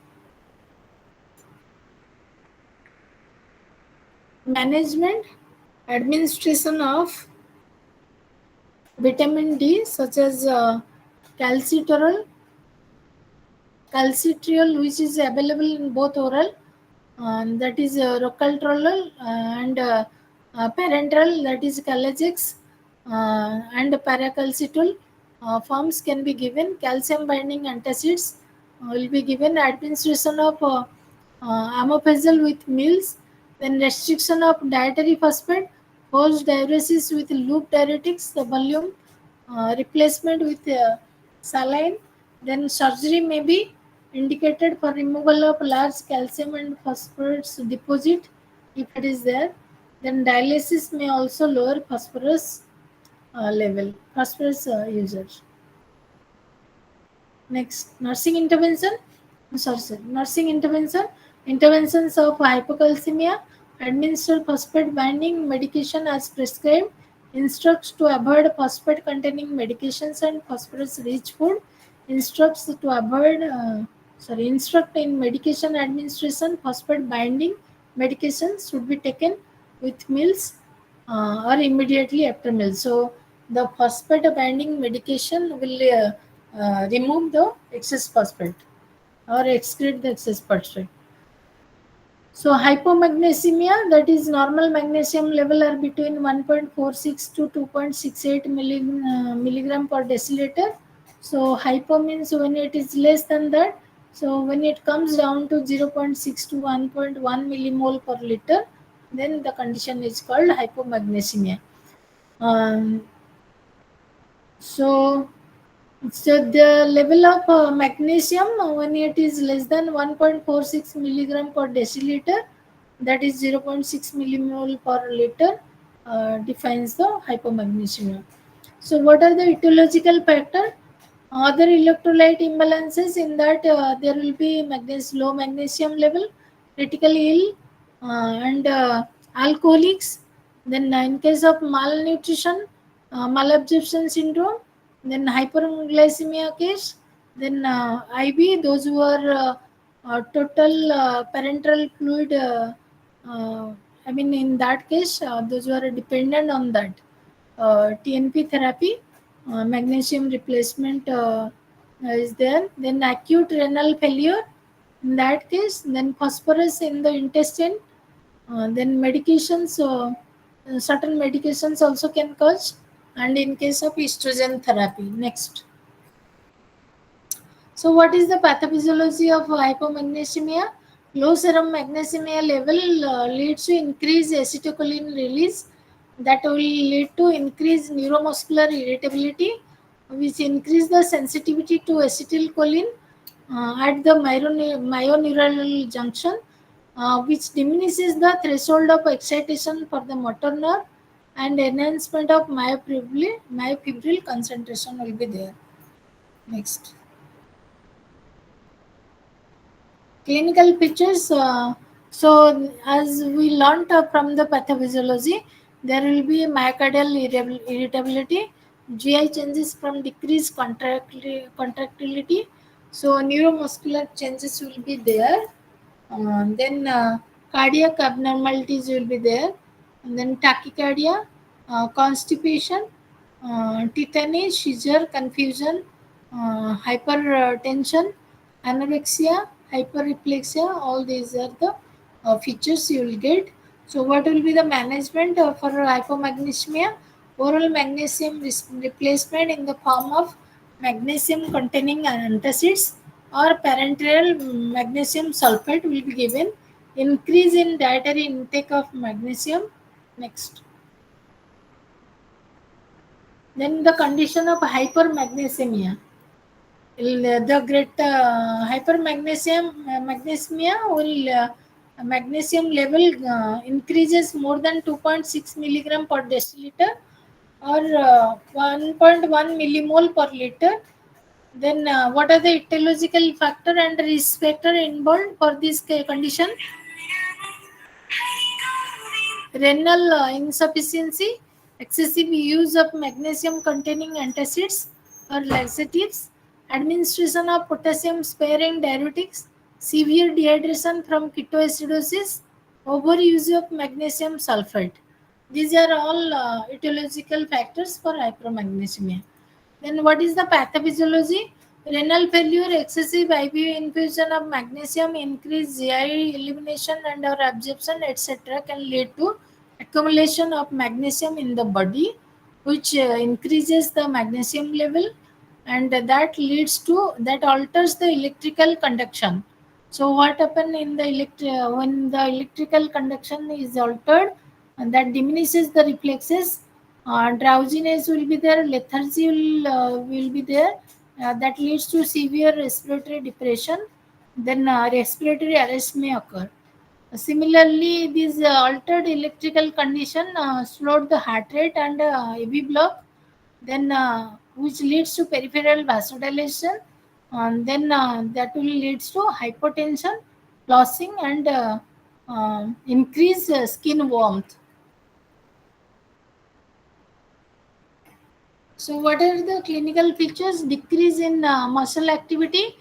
Speaker 1: management, administration of vitamin D such as calcitorol, calcitriol, which is available in both oral, that is rocatrolol, and parenteral, that is Calagex, and paracalcitol forms can be given. Calcium binding antacids will be given. Administration of amofazole with meals, then restriction of dietary phosphate, forced diuresis with loop diuretics, the volume replacement with saline. Then surgery may be indicated for removal of large calcium and phosphorus deposit if it is there. Then dialysis may also lower phosphorus level, phosphorus usage. Next, nursing intervention. Sorry, nursing intervention. Interventions of hypocalcemia. Administer phosphate binding medication as prescribed. Instructs to avoid phosphate containing medications and phosphorus rich food. Instructs to avoid, instruct in medication administration, phosphate binding medications should be taken with meals or immediately after meals. So the phosphate binding medication will remove the excess phosphate or excrete the excess phosphate. So hypomagnesemia, that is normal magnesium level are between 1.46 to 2.68 milligram per deciliter. So hypo means when it is less than that. So when it comes down to 0.6 to 1.1 millimole per liter, then the condition is called hypomagnesemia. Um, so So the level of magnesium when it is less than 1.46 milligram per deciliter, that is 0.6 millimole per liter, defines the hypomagnesemia. So what are the etiological factors? Other electrolyte imbalances, in that there will be low magnesium level, critically ill, and alcoholics. Then in case of malnutrition, malabsorption syndrome, then hyperglycemia case, then IB, those who are total parenteral fluid, I mean in that case, those who are dependent on that, TNP therapy, magnesium replacement is there. Then acute renal failure, in that case, then phosphorus in the intestine, then medications, certain medications also can cause, and in case of estrogen therapy. Next. So, what is the pathophysiology of hypomagnesemia? Low serum magnesemia level leads to increased acetylcholine release that will lead to increased neuromuscular irritability, which increase the sensitivity to acetylcholine at the myoneural junction, which diminishes the threshold of excitation for the motor nerve, and enhancement of myofibril concentration will be there. Next. Clinical pictures. So, as we learnt from the pathophysiology, there will be myocardial irritability, GI changes from decreased contractility. So, neuromuscular changes will be there. Then cardiac abnormalities will be there. And then tachycardia, constipation, tetany, seizure, confusion, hypertension, anorexia, hyperreflexia. All these are the features you will get. So, what will be the management for hypomagnesemia? Oral magnesium replacement in the form of magnesium containing antacids or parenteral magnesium sulfate will be given. Increase in dietary intake of magnesium. Next. Then the condition of hypermagnesemia. The great magnesemia will magnesium level increases more than 2.6 milligram per deciliter or 1.1 millimole per liter. Then what are the etiological factor and risk factor involved for this condition? Renal insufficiency, excessive use of magnesium containing antacids or laxatives, administration of potassium sparing diuretics, severe dehydration from ketoacidosis, overuse of magnesium sulfate. These are all etiological factors for hypermagnesemia. Then what is the pathophysiology? Renal failure, excessive IV infusion of magnesium, increased GI elimination and or absorption, etc. can lead to accumulation of magnesium in the body, which increases the magnesium level, and that alters the electrical conduction. So what happen in the when the electrical conduction is altered, and that diminishes the reflexes, drowsiness will be there, lethargy will be there, that leads to severe respiratory depression. Then respiratory arrest may occur. Similarly, this altered electrical condition slowed the heart rate and AV block, then which leads to peripheral vasodilation, and then that will leads to hypotension, flossing, and increased skin warmth. So, what are the clinical features? Decrease in muscle activity,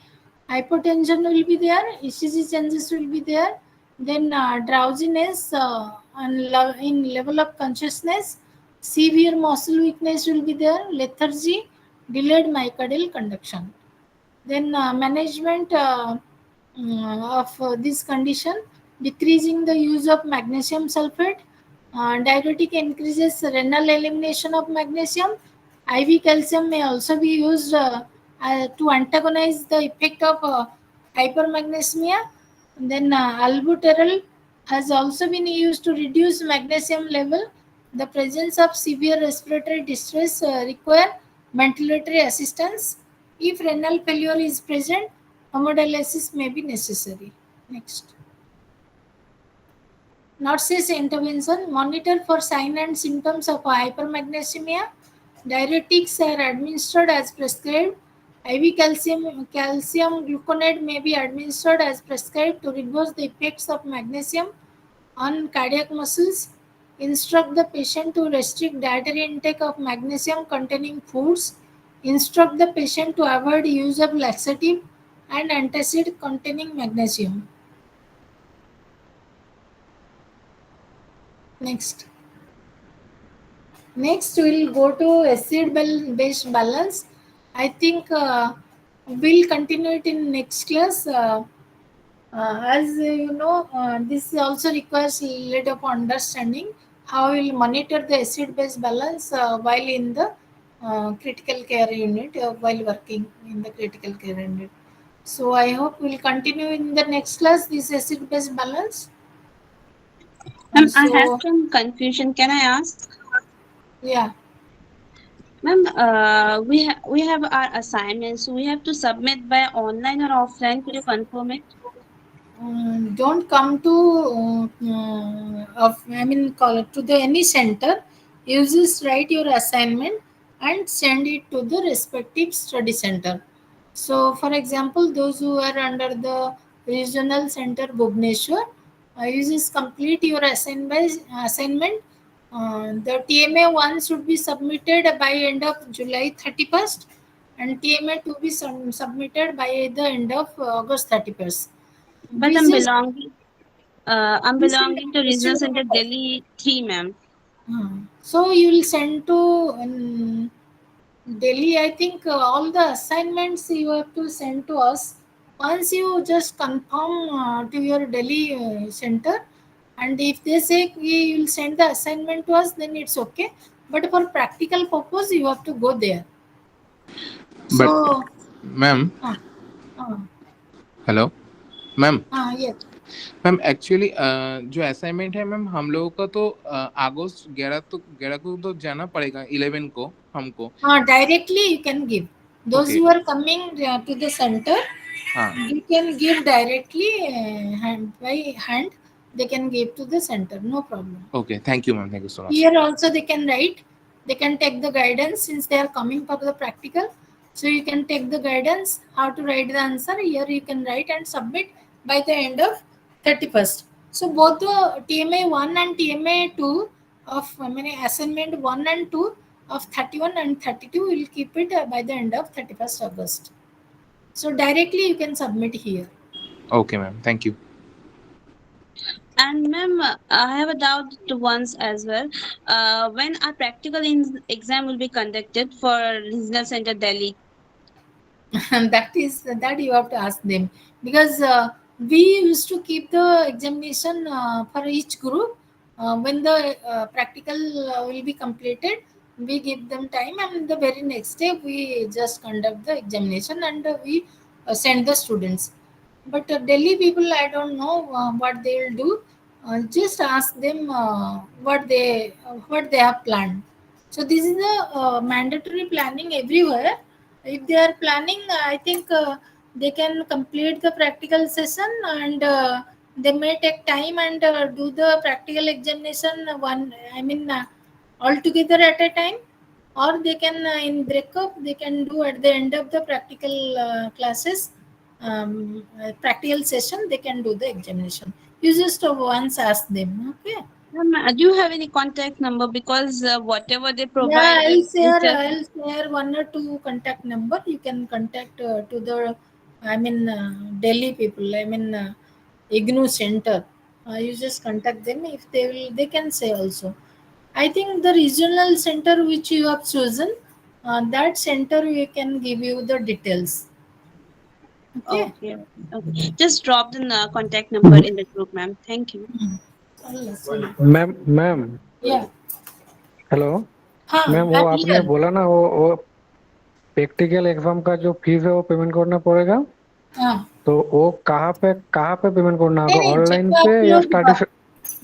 Speaker 1: hypotension will be there, ECG changes will be there, then drowsiness and in level of consciousness, severe muscle weakness will be there, lethargy, delayed myocardial conduction. Then management of this condition, decreasing the use of magnesium sulfate, diuretic increases renal elimination of magnesium, IV calcium may also be used to antagonize the effect of hypermagnesemia. Then albuterol has also been used to reduce magnesium level. The presence of severe respiratory distress require ventilatory assistance. If renal failure is present, hemodialysis may be necessary. Next. Nurses intervention, monitor for signs and symptoms of hypermagnesemia. Diuretics are administered as prescribed. IV calcium gluconate may be administered as prescribed to reverse the effects of magnesium on cardiac muscles. Instruct the patient to restrict dietary intake of magnesium containing foods. Instruct the patient to avoid use of laxative and antacid containing magnesium. Next. Next, we'll go to acid-base balance. I think we'll continue it in next class. As you know, this also requires a little of understanding how we'll monitor the acid-base balance while in the critical care unit, while working in the critical care unit. So I hope we'll continue in the next class this acid base balance.
Speaker 2: Ma'am, I have
Speaker 1: So
Speaker 2: some confusion. Can I ask?
Speaker 1: yeah.
Speaker 2: Ma'am, we have our assignments. We have to submit by online or offline. Could you confirm it?
Speaker 1: Don't come to I mean call it to the any center. You just write your assignment and send it to the respective study center. So, for example, those who are under the regional center Bhubaneswar, you just complete your assignment. The TMA one should be submitted by end of July 31st, and TMA to be submitted by the end of August 31st.
Speaker 2: But
Speaker 1: We just
Speaker 2: I'm
Speaker 1: we send
Speaker 2: belonging to Regional
Speaker 1: yesterday
Speaker 2: Center
Speaker 1: night.
Speaker 2: Delhi 3, ma'am.
Speaker 1: So you will send to Delhi. I think all the assignments you have to send to us. Once you just confirm to your Delhi center, and if they say you will send the assignment to us, then it's okay. But for practical purpose, you have to go there.
Speaker 3: But
Speaker 1: So,
Speaker 3: ma'am,
Speaker 1: uh, uh,
Speaker 3: hello ma'am.
Speaker 1: yes.
Speaker 3: Ma'am actually जो assignment है ma'am हम लोगों का तो अगस्त 11 को तो जाना पड़ेगा 11 को हमको।
Speaker 1: Directly you can give. Those
Speaker 3: okay.
Speaker 1: who are coming to the center,
Speaker 3: हाँ।
Speaker 1: you can give directly hand by hand. They can give to the center, no problem.
Speaker 3: Okay, thank you ma'am, thank you so much.
Speaker 1: Here also they can write. They can take the guidance since they are coming for the practical. So you can take the guidance how to write the answer. Here you can write and submit by the end of 31st. So both the TMA 1 and TMA 2 of assignment 1 and 2 of 31 and 32 will keep it by the end of 31st August. So directly you can submit here.
Speaker 3: Okay ma'am, thank you.
Speaker 2: And ma'am, I have a doubt to once as well. When our practical exam will be conducted for Regional Center Delhi?
Speaker 1: And that you have to ask them, because we used to keep the examination for each group. When the practical will be completed, we give them time, and the very next day we just conduct the examination, and we send the students. But Delhi people, I don't know what they will do. Just ask them what they have planned. So this is the mandatory planning everywhere. If they are planning, I think they can complete the practical session, and they may take time and do the practical examination one, I mean all together at a time, or they can in breakup they can do at the end of the practical classes, practical session they can do the examination. You just once ask them, okay?
Speaker 2: Ma'am, do you have any contact number? Because whatever they
Speaker 1: Yeah,
Speaker 2: provide is just.
Speaker 1: I'll share one or two contact number. You can contact to the, I mean, Delhi people. I mean, IGNU center. You just contact them. If they will, they can say also. I think the regional center which you have chosen, that center we can give you the details. Okay.
Speaker 2: Okay, okay. Just drop the contact number in the group, ma'am. Thank you.
Speaker 1: Allah, sorry.
Speaker 4: Ma'am
Speaker 1: Yeah.
Speaker 4: Hello
Speaker 1: हाँ,
Speaker 4: ma'am, वो
Speaker 1: I'm
Speaker 4: आपने
Speaker 1: here.
Speaker 4: बोला ना, वो practical exam का जो fees है वो पेमेंट करना पड़ेगा।
Speaker 1: हाँ.
Speaker 4: तो वो कहाँ पे पेमेंट करना
Speaker 1: नहीं
Speaker 4: होगा,
Speaker 1: नहीं,
Speaker 4: ऑनलाइन
Speaker 1: जब
Speaker 4: पे
Speaker 1: आप
Speaker 4: या
Speaker 1: लोग
Speaker 4: स्टडी से?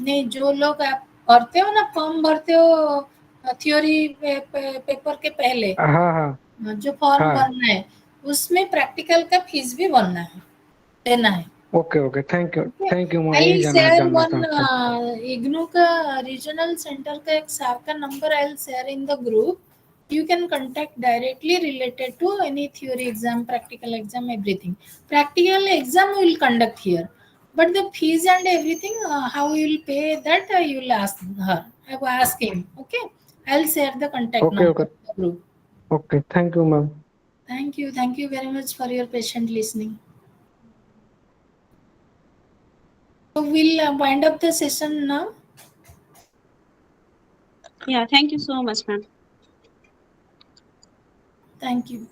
Speaker 1: नहीं, जो लोग आप भरते हो ना, फॉर्म भरते हो थ्योरी पेपर के पहले,
Speaker 4: हाँ हाँ
Speaker 1: जो फॉर्म
Speaker 4: हाँ।
Speaker 1: भरना है उसमें प्रैक्टिकल का फीस भी भरना है, देना है।
Speaker 4: Okay okay,
Speaker 1: okay,
Speaker 4: thank you, मैं
Speaker 1: आई
Speaker 4: यही
Speaker 1: विल
Speaker 4: जानना
Speaker 1: शेयर
Speaker 4: जानना
Speaker 1: वन
Speaker 4: था आपसे।
Speaker 1: इग्नू का रीजनल सेंटर का एक सार का number I will share in the group. You can contact directly related to any theory exam, practical exam, everything. Practical exam we will conduct here, but the fees and everything, how you will pay that, you will ask her. I will ask him. Okay, I'll share the contact
Speaker 4: okay
Speaker 1: number
Speaker 4: okay
Speaker 1: of the group.
Speaker 4: Okay, thank you ma'am.
Speaker 1: Thank you very much for your patient listening. So we'll wind up the session now.
Speaker 2: Yeah, thank you so much, ma'am.
Speaker 1: Thank you.